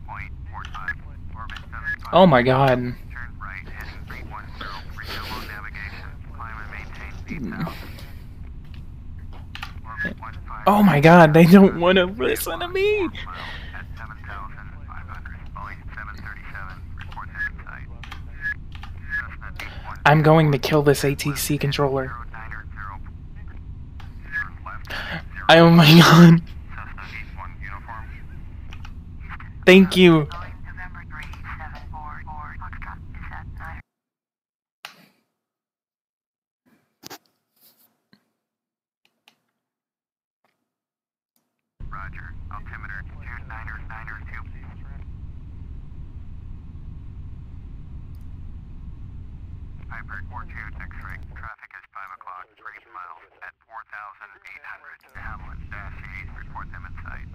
Orbit 75. Oh my god. Turn right heading 310. Resume on navigation. Climb and maintain 8,000. Orbit 15. Oh my god, they don't want to listen to me! At 7,500. Boeing 737. Report this site. Cessna 810. I'm going to kill this ATC controller. 090. Turn left. Oh my god. Cessna 81 uniform. Thank you. November 3744. Foxtrot is at 9. Roger. Altimeter 2992. Ifr 42 X-ray. Traffic is 5 o'clock, 3 miles at 4,800. Hamlin Dash 8. Report them in sight.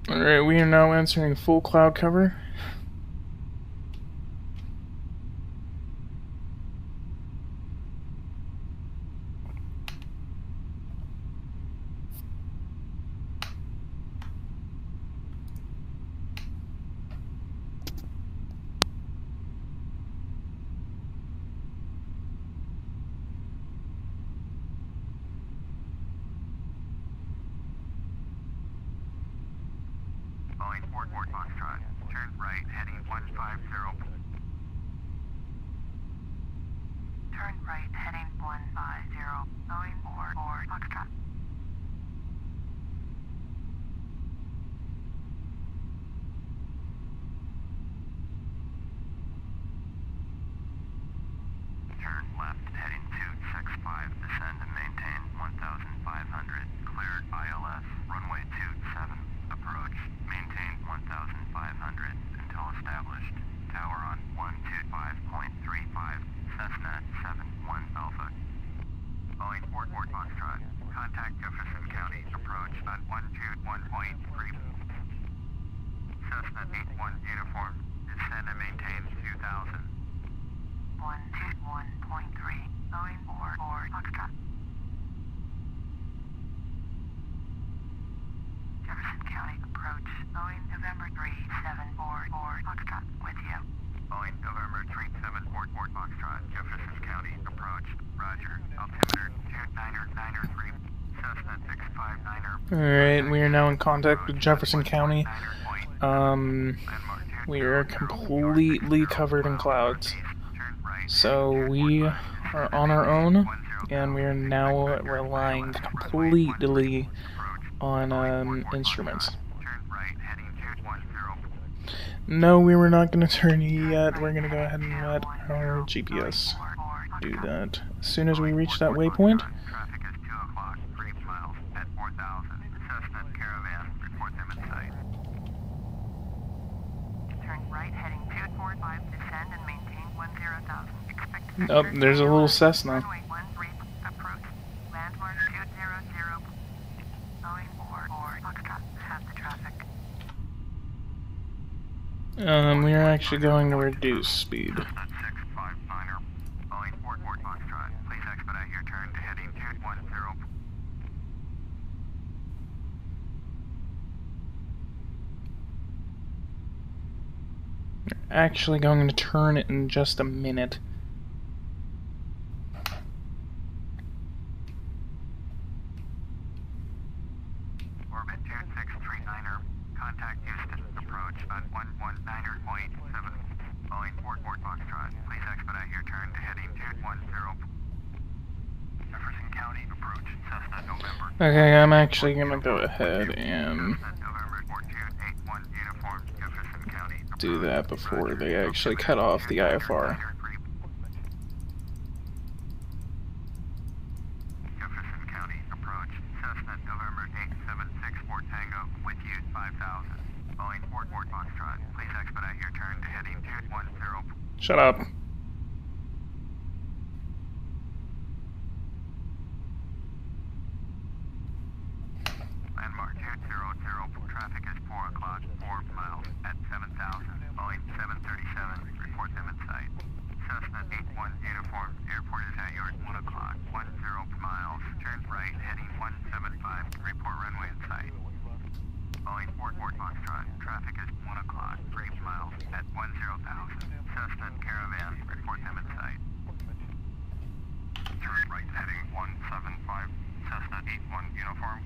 Alright, we are now entering full cloud cover. Boeing 44 Foxtrot. Turn right heading 150. Turn right heading 150. Boeing 44 Foxtrot. Turn left heading 265. Descend and maintain 1,500. Cleared ILS. Runway 27. Approach. Maintain 1,500 until established. Tower on 125.35. Cessna 71 Alpha. Boeing 44 Foxtrot. Contact Jefferson County. Approach on 121.3. Cessna 81 uniform. Descend and maintain 2,000. 121.3. Boeing 44 Foxtrot. Jefferson County approach. Boeing November 3744 Foxtrot with you. Boeing November 3744 Foxtrot. Jefferson County approach. Roger. Altimeter 2993. Cessna 659er. Alright, we are now in contact with Jefferson County. We are completely covered in clouds. So we are on our own, and we are now relying completely on instruments. No, we were not going to turn yet. We're going to go ahead and let our GPS do that. As soon as we reach that waypoint, Traffic is 2 o'clock, 3 miles at 4,000. Cessna Caravan, report them in sight. Turn right heading 245. Descend and maintain 10,000. Expect oh, there's a little Cessna. runway 13 approach. Landmark 200. Boeing 44 Foxtrot have the traffic. We are actually going to reduce speed. Cessna 659er. Boeing 44 Foxtrot, please expedite your turn to heading 210. Actually going to turn it in just a minute. Orbit 2639er. Contact Houston. Approach on 119.7. Okay, I'm actually gonna go ahead and do that before they actually cut off the IFR. Jefferson County approach. Cessna November 8764 Tango with you 5000. Boeing 44 Foxtrot. Please expedite your turn to heading 210. Shut up. Landmark 200. Traffic is 4 o'clock, 4 miles at 7000. Boeing 737. Report them in sight. Cessna 81 Uniform. Airport is at yours 1 o'clock, 10 miles. Turn right heading 175. Report runway in sight. Boeing 44 Foxtrot. Traffic is 1 o'clock, 3 miles at 10,000. Cessna Caravan. Report them in sight. Turn right heading 175. Cessna 81 Uniform.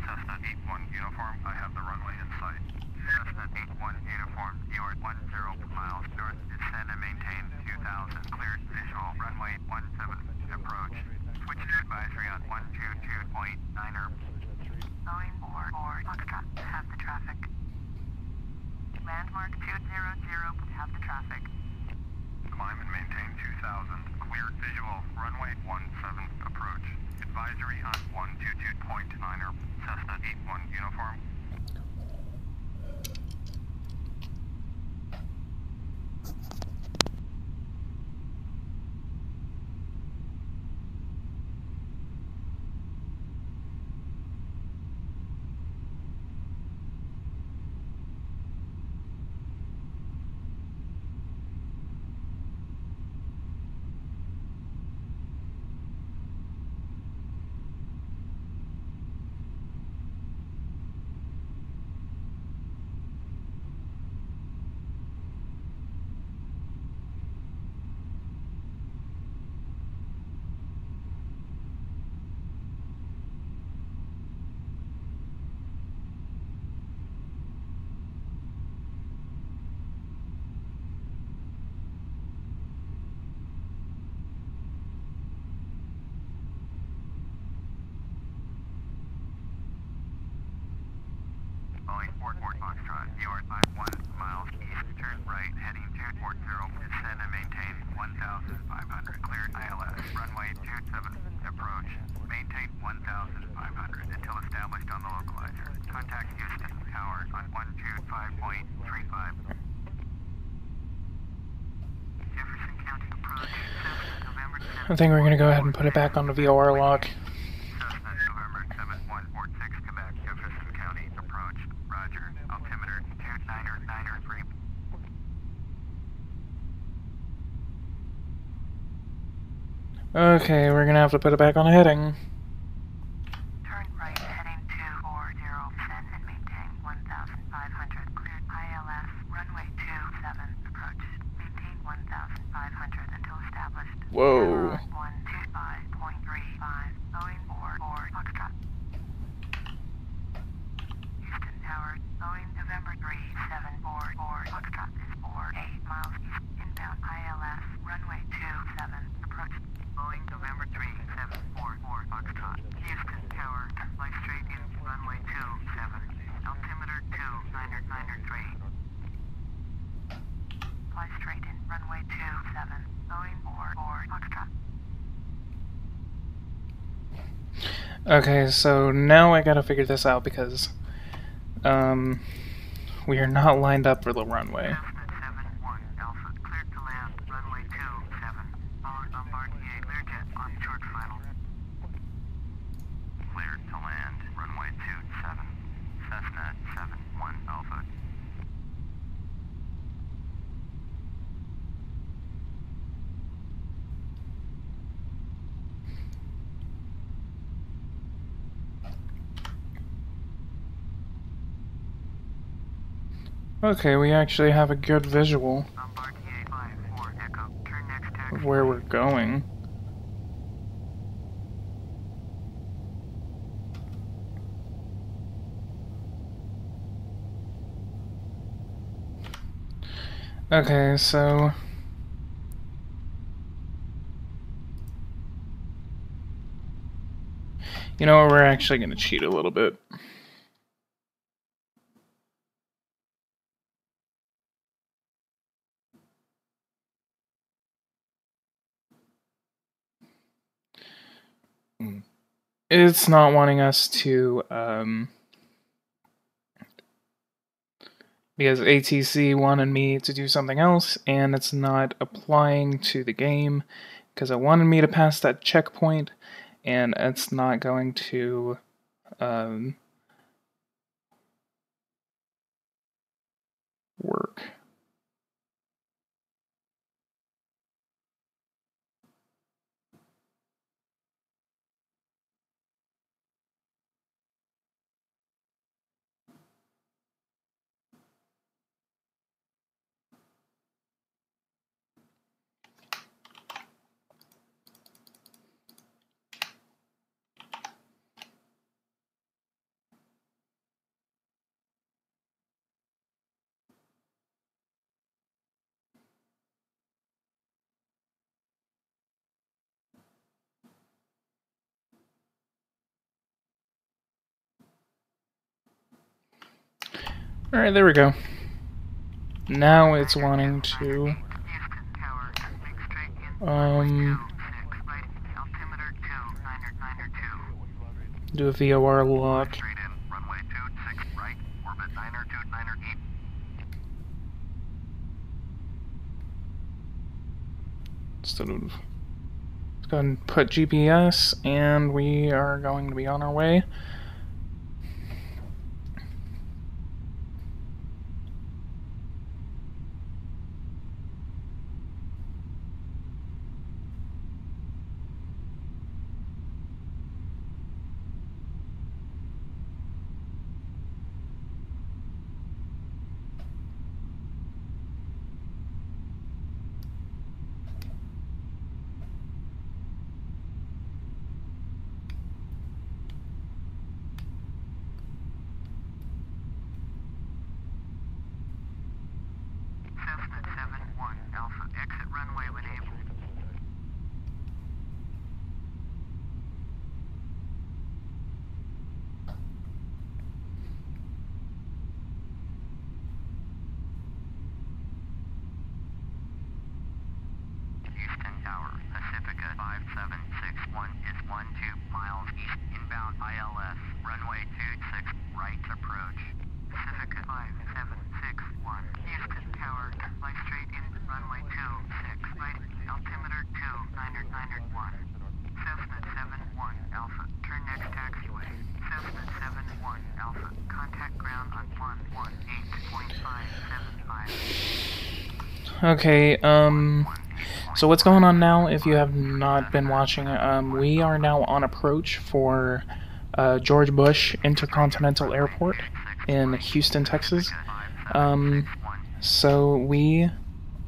Cessna 81 Uniform, I have the runway in sight. Cessna 81 Uniform, you are 10 miles north, descend and maintain 2000, cleared visual, runway 17, approach. Switch to advisory on 122.9er. Boeing 44 Foxtrot, have the traffic. Landmark 200, have the traffic. Climb and maintain 2000, cleared visual, runway 17, approach. Advisory on 122.9er. Cessna 81 Uniform. Boeing 44 Foxtrot, you are 51 miles east, turn right, heading 240, descend and maintain 1,500, cleared ILS, runway 27, approach, maintain 1,500 until established on the localizer. Contact Houston Tower on 125.35. Jefferson County approach, November 7. I think we're gonna go ahead and put it back on the VOR lock. Cessna November 7146 Quebec, Jefferson County approach. Roger. Altimeter 299er3. Okay, we're gonna have to put it back on heading. Turn right heading 240, descend and maintain 1,500, cleared ILS, runway 27, approach, maintain 1,500 until established. Whoa. 125.35, Boeing 44 Foxtrot. Houston Tower, Boeing November 3744 Foxtrot is 48 miles east, inbound ILS, runway 27, approach. Boeing November 3744 Foxtrot. Houston Tower, fly straight in runway 27, altimeter 299er3. Fly straight in runway 27, Boeing 44 Foxtrot. Okay, so now I gotta figure this out because, we are not lined up for the runway. Cessna 71 Alpha, cleared to land, runway 27. Followed Bombardier Learjet on short final. Cleared to land, runway 27. Cessna 71 Alpha. Okay, we actually have a good visual Bombardier 54 Echo, turn next taxi. of where we're going. Okay, so You know, we're actually going to cheat a little bit. It's not wanting us to, because ATC wanted me to do something else, and it's not applying to the game, because it wanted me to pass that checkpoint, and it's not going to, work. Alright, there we go. Now it's wanting to, do a VOR lock. Instead of, let's go ahead and put GPS, and we are going to be on our way. Okay, so what's going on now, if you have not been watching, we are now on approach for George Bush Intercontinental Airport in Houston, Texas. So we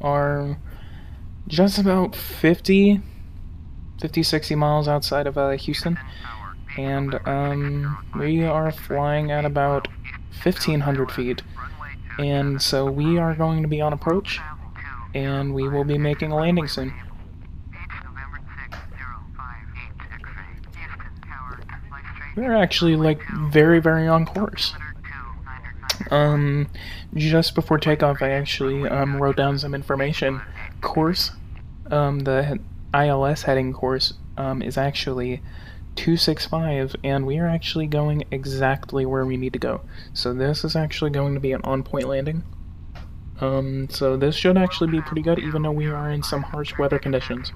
are just about 50, 60 miles outside of Houston, and we are flying at about 1,500 feet, and so we are going to be on approach, and we will be making a landing soon. We're actually, like, very, very on course. Just before takeoff, I actually wrote down some information. Course, the ILS heading course is actually 265, and we are actually going exactly where we need to go. So this is actually going to be an on-point landing. So this should actually be pretty good, even though we are in some harsh weather conditions.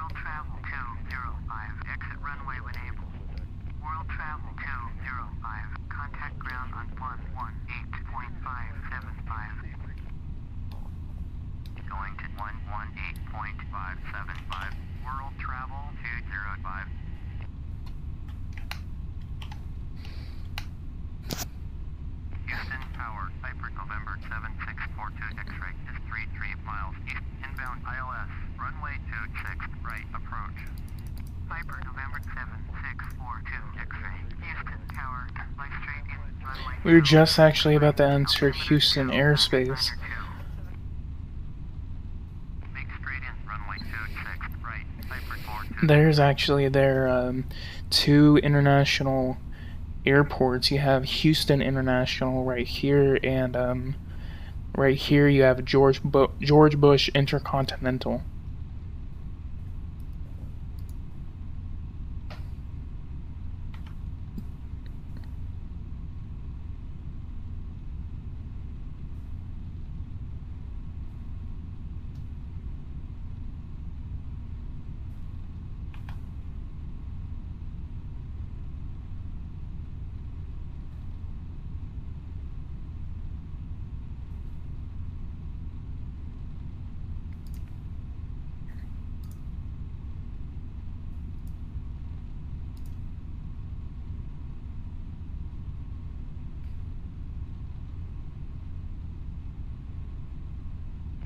World travel 205. Exit runway when able. World travel 205. Contact ground on 118.575. Going to 118.575. World travel 205. Houston Tower, Ifr November 7642 X-ray is 33 miles east. Inbound ILS, runway 26 right approach. Ifr November 7642 X-ray. Houston Tower, fly straight in. Runway We were just actually about to enter Houston airspace. Make straight in, runway 26 right. Ifr 42. There's actually two international airports. You have Houston International right here, and right here you have George Bush Intercontinental.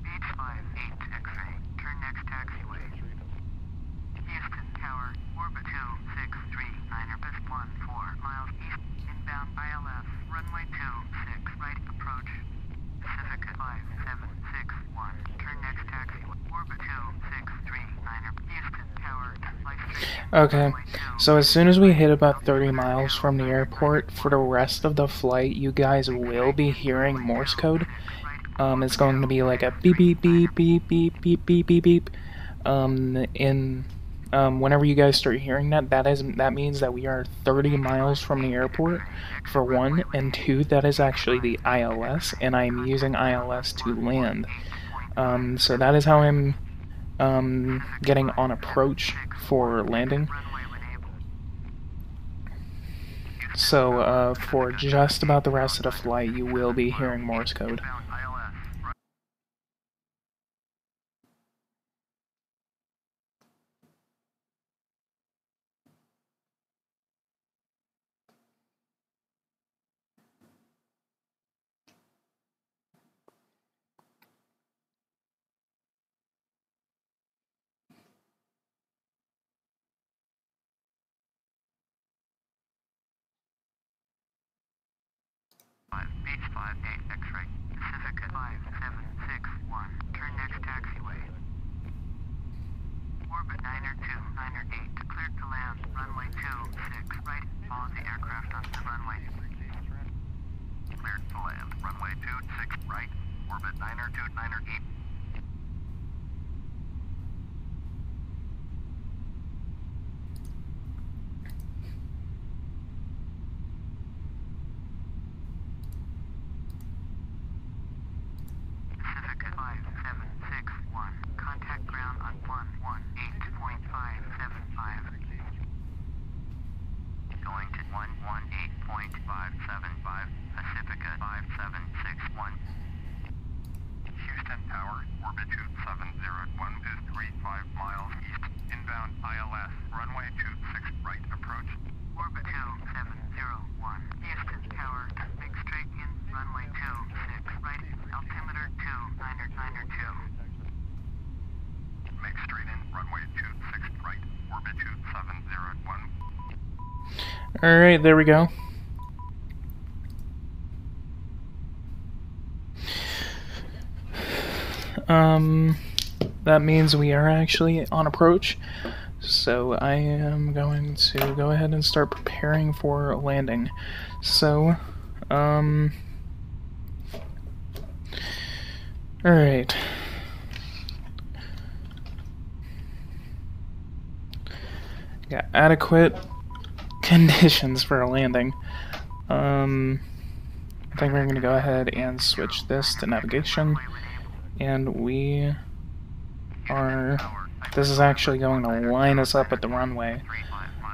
H58 X-ray. Turn next taxiway. Houston Tower, orbit 263, Irbis 14 miles east. Inbound ILS, runway 26 right approach. Pacifica 5761. Turn next taxiway. Orbit 263, Houston Tower, fly straight in. Okay, so as soon as we hit about 30 miles from the airport, for the rest of the flight, you guys will be hearing Morse code. It's going to be like a beep beep beep beep beep beep beep beep beep. Whenever you guys start hearing that, that means that we are 30 miles from the airport, for one, and two, that is actually the ILS, and I'm using ILS to land. So that is how I'm getting on approach for landing. So for just about the rest of the flight, you will be hearing Morse code. H58 X-ray. Pacifica 5761. Turn next taxiway. Orbit 902, 908. Cleared to land. Runway 26 right. Follow the aircraft on the runway. Cleared to land. Runway 26 right. Orbit 902, 908. Pacifica 5761. Contact ground on 118.575. Going to 118.575. Pacifica 5761. Houston Tower, orbit 2701 is 35 miles east. Inbound ILS, runway 26 right approach. Orbit 2701. Houston Tower, make straight in. Runway 26 right. Altimeter 2992. Make straight in, runway 26 right, orbit 2701. Alright, there we go. That means we are actually on approach, so I am going to go ahead and start preparing for landing. So, alright. Got adequate conditions for a landing. I think we're going to go ahead and switch this to navigation, and we are This is actually going to line us up at the runway.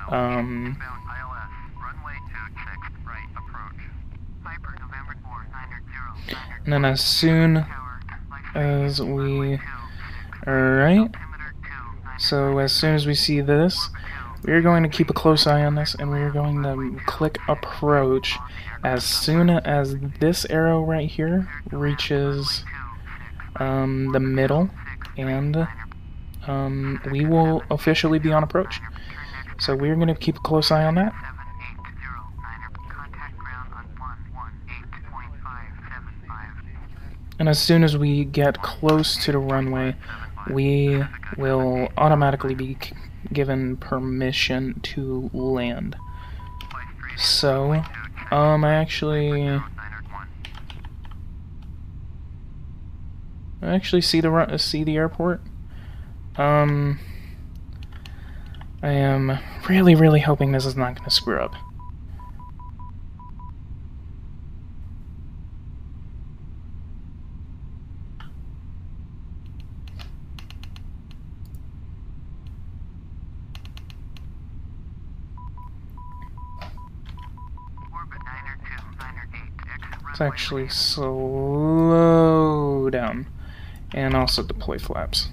Inbound ILS, runway 26, right, approach. Piper, November 4, 900, And then as soon as we... Alright. So as soon as we see this, we're going to keep a close eye on this, and we're going to click approach as soon as this arrow right here reaches the middle, and we will officially be on approach. So we're going to keep a close eye on that. And as soon as we get close to the runway, we will automatically be given permission to land. So, I actually see the airport. I am really hoping this is not going to screw up. Let's actually slow down and also deploy flaps.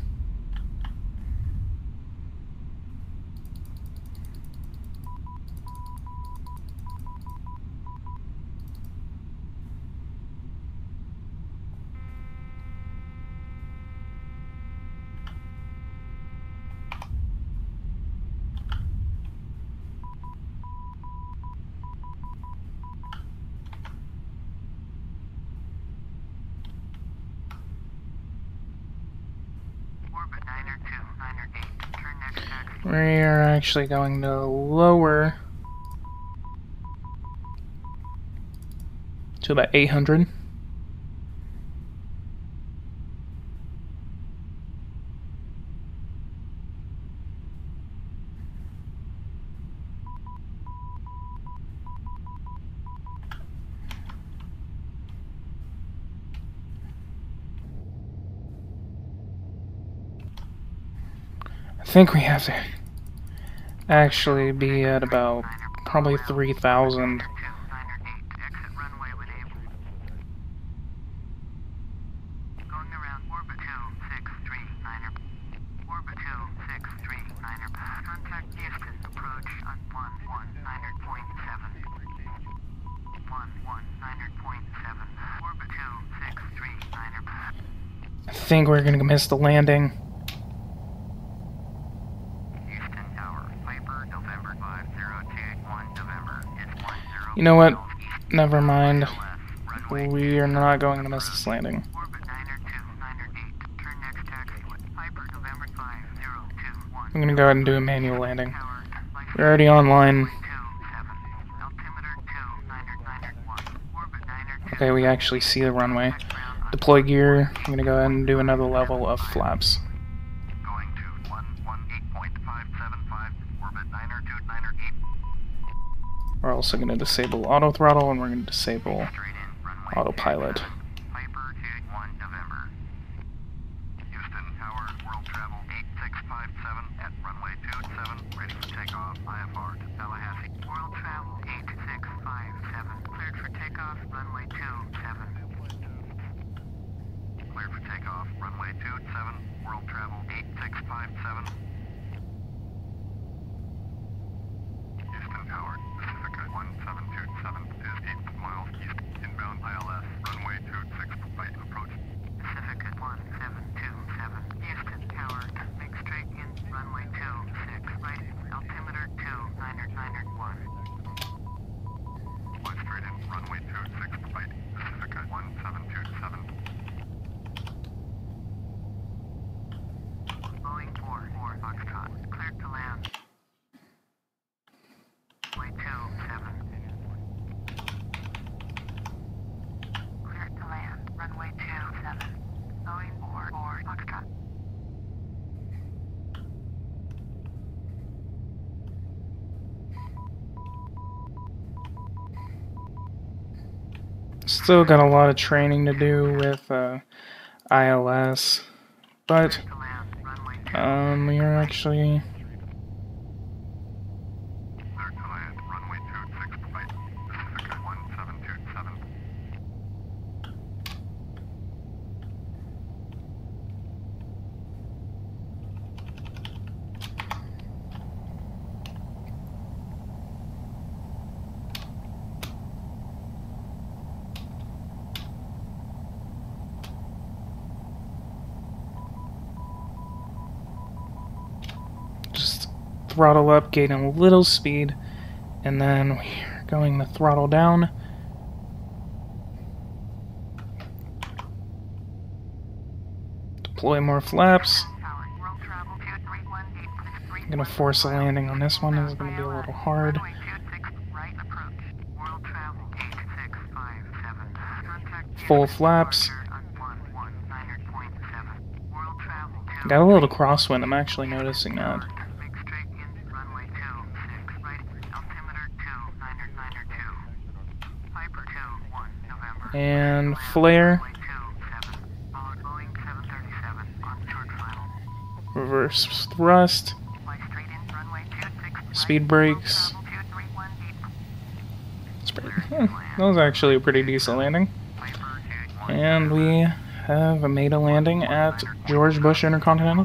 We're actually going to lower to about 800. I think we have to actually be at about probably 3,000. I think we're gonna miss the landing. You know what? Never mind. We are not going to miss this landing. I'm gonna go ahead and do a manual landing. We're already online. Okay, we actually see the runway. Deploy gear. I'm gonna go ahead and do another level of flaps. Going to 118.575, orbit 90298. We're also going to disable auto throttle, and we're going to disable autopilot. Piper 21 November. Houston Tower, world travel 8657 at runway 27, ready for takeoff, IFR to Tallahassee. World travel 8657, cleared for takeoff, runway 27. Cleared for takeoff, runway 27, world travel 8657. Houston Tower, Pacifica 1727 is 8 miles east, inbound ILS, runway 26, right approach. Pacifica 1727, Houston Tower, make straight in, runway 26, right, altimeter 2901. Fly straight in, runway 26, right, Pacifica 1727. Boeing 44 Foxtrot, cleared to land. Runway 27. Cleared to land, runway 27. Boeing 44 Foxtrot. Still got a lot of training to do with ILS, but To land, runway We are actually... Clear to land, runway 26 right, Pacifica 1727. Just throttle up, gaining a little speed, and then we're going to throttle down. Deploy more flaps. I'm going to force a landing on this one. It's going to be a little hard. Full flaps. Got a little crosswind, I'm actually noticing that. And flare. Reverse thrust. Speed brakes. That was actually a pretty decent landing. And we have made a landing at George Bush Intercontinental.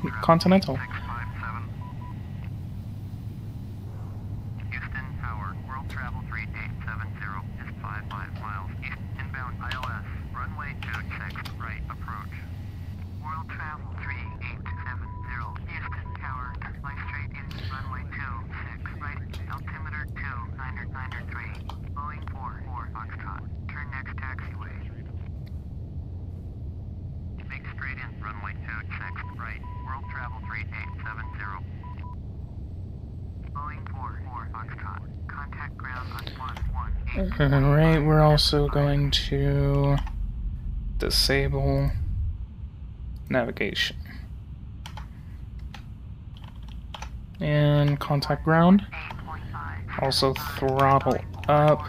Houston Tower, World Travel 3870 is 55 miles east, inbound ILS, runway 26 right, approach. World Travel 3870, Houston Tower, fly straight in, runway 26 right, altimeter 2993, Boeing 44 Foxtrot, turn next taxiway. Make straight in, runway 26 right, World Travel 3870. Boeing 44 Foxtrot, contact ground on 118. Alright, we're also going to disable navigation. And contact ground. Also throttle up.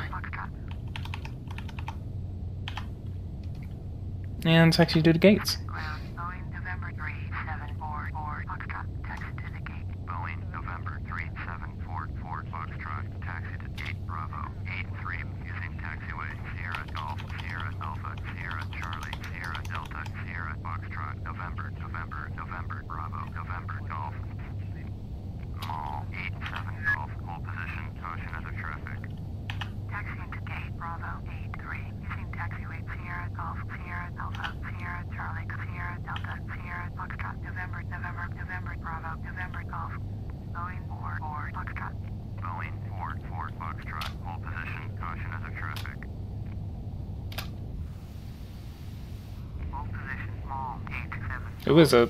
And taxi to the gates. Boeing November 3744 Foxtrot, taxi to the gate. Boeing November 3744 Foxtrot, taxi to gate Bravo 83 using taxiway Sierra Golf, Sierra Alpha, Sierra Charlie, Sierra Delta, Sierra Foxtrot, November, November, November, Bravo, November Golf. Mall 87 Golf, hold position, caution other traffic. Taxiing to gate Bravo 83 using taxiway Sierra Golf, Sierra Alpha, Sierra Charlie, Sierra Delta, Sierra Foxtrot, November, November, November, Bravo, November Golf. Boeing 44 Foxtrot. Boeing 44 Foxtrot, hold position, caution other traffic. Hold position, Mall 87. It was a...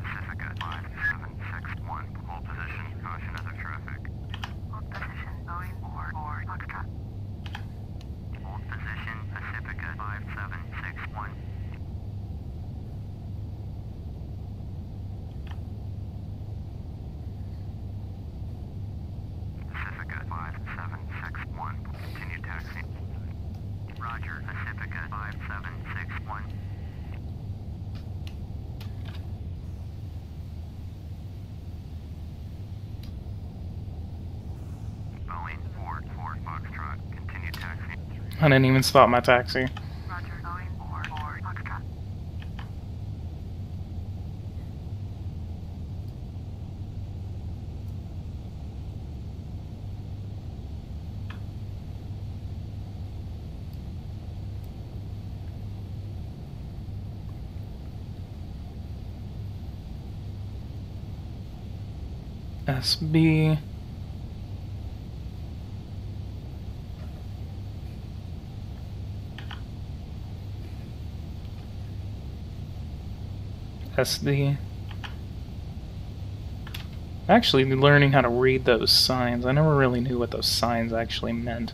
Pacifica 5761, hold position, caution other traffic. Hold position, Boeing 44 Foxtrot. Hold position, Pacifica 5761. Pacifica 5761, continue taxi. Roger, Pacifica 5761. Boeing 44 Foxtrot, continue taxi. I didn't even stop my taxi. Roger, Boeing 44 Foxtrot. SB. SD. Actually learning how to read those signs. I never really knew what those signs actually meant.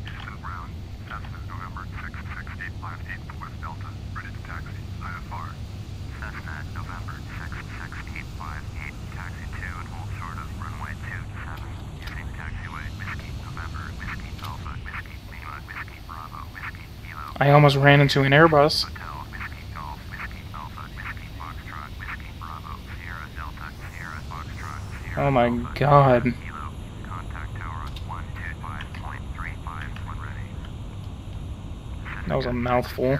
Houston Brown, Cessna November 660, 58 West Delta, ready to taxi, IFR. Cessna November 660, 58, taxi 2 and hold short of runway 27, using taxi I almost ran into an Airbus. Hotel, Whiskey Golf, Whiskey Alpha, Whiskey Foxtrot, Whiskey Bravo, Sierra Delta, Sierra Foxtrot, Sierra Oh my Alpha, god. Kilo, contact tower on 125.35 when ready. That was a mouthful. 081,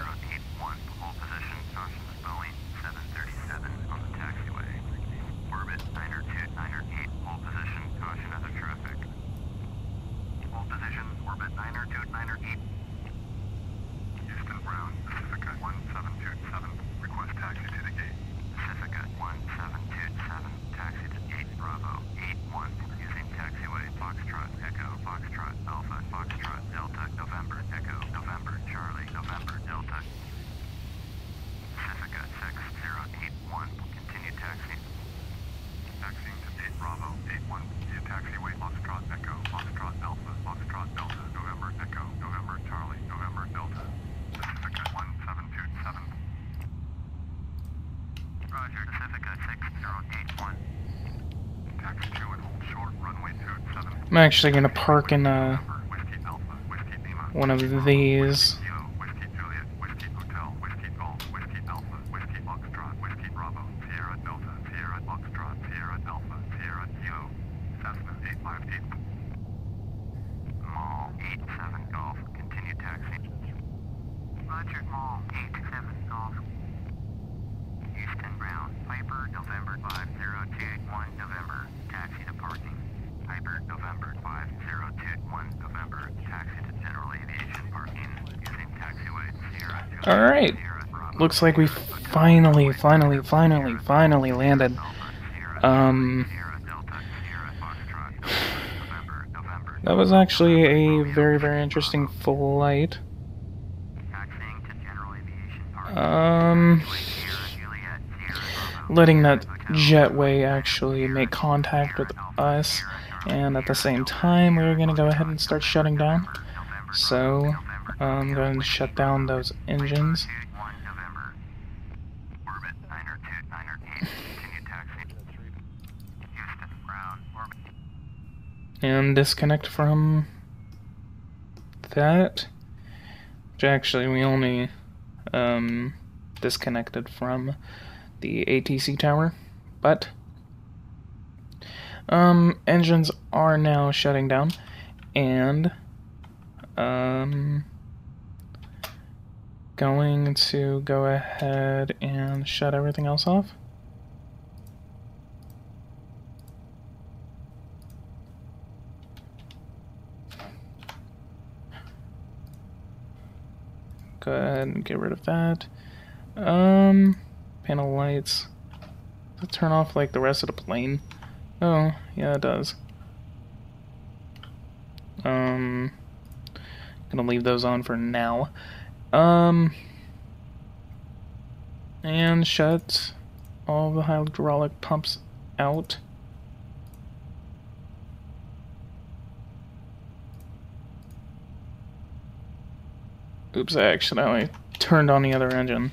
hold position, caution Boeing 737 on the taxiway. Orbit 928, hold position, caution other traffic. Hold position, orbit 928. Houston Brown, Pacifica 1727, request taxi to the gate. Pacifica 1727, taxi to gate Bravo 81, using taxiway Foxtrot Echo, Foxtrot Alpha, Foxtrot Delta, November Echo, November Charlie, November Delta. Pacifica 6081, continue taxi. Taxiing to gate Bravo 81, via taxiway Foxtrot Echo, Foxtrot Alpha, Foxtrot Delta, November Echo, November Charlie, November Delta. Pacifica 1727. Roger, Pacifica 6081. Taxi 2 and hold short, runway 27. I'm actually gonna park in Whiskey Alpha, Whiskey Lima. one of these. Whiskey Juliet, Whiskey Hotel, Whiskey Golf, Whiskey Alpha, Whiskey Foxtrot, Whiskey Bravo, Sierra Delta, Sierra Foxtrot, Sierra Alpha, Sierra Kilo, Cessna 858. Mall 87 Golf, continue taxi. Roger, Mall 87 Golf. Houston Brown, Piper, November 5021 November, taxi to parking. Piper, November 5021 November, taxi to general aviation parking, using taxiway Sierra Juliet, Alright. Sierra Bravo, Looks like we finally landed. Sierra Delta, Sierra Foxtrot, November, That was actually a very, very interesting flight. taxiing to general aviation parking. Sierra Juliet, Sierra Bravo, Letting that jetway actually make contact with us, and at the same time we're gonna go ahead and start shutting down. So I'm going to shut down those engines. November. Orbit 928, continue taxi. Houston Brown, orbit. And disconnect from that. Which actually we only disconnected from the ATC tower, but engines are now shutting down, and going to go ahead and shut everything else off. Go ahead and get rid of that. Panel lights. Does it turn off like the rest of the plane? Oh, yeah, it does. Gonna leave those on for now. And shut all the hydraulic pumps out. Oops, I accidentally turned on the other engine.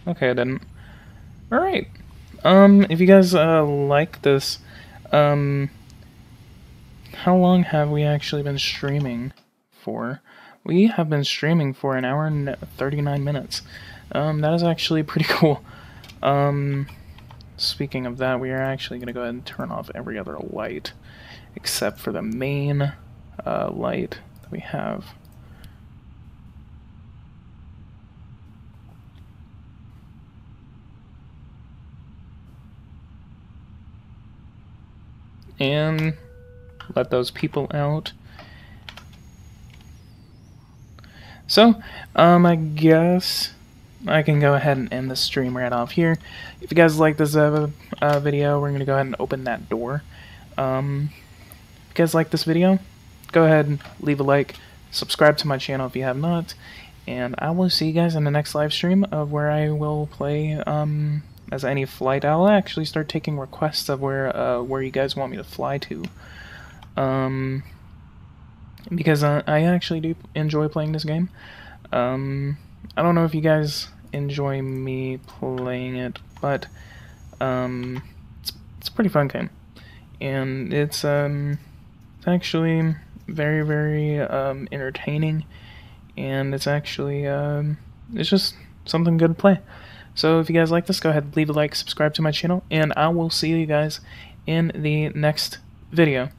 Okay, I didn't. Alright. If you guys like this, how long have we actually been streaming for? We have been streaming for 1 hour and 39 minutes. That is actually pretty cool. Speaking of that, we are actually going to go ahead and turn off every other light, except for the main light that we have. And let those people out. So, I guess I can go ahead and end the stream right off here. If you guys like this video, we're going to go ahead and open that door. If you guys like this video, go ahead and leave a like, subscribe to my channel if you have not, and I will see you guys in the next live stream of where I will play as any flight. I'll actually start taking requests of where you guys want me to fly to, because I actually do enjoy playing this game. I don't know if you guys enjoy me playing it, but it's a pretty fun game. and it's actually very, very entertaining, and it's actually it's just something good to play. So if you guys like this, go ahead, leave a like, subscribe to my channel, and I will see you guys in the next video.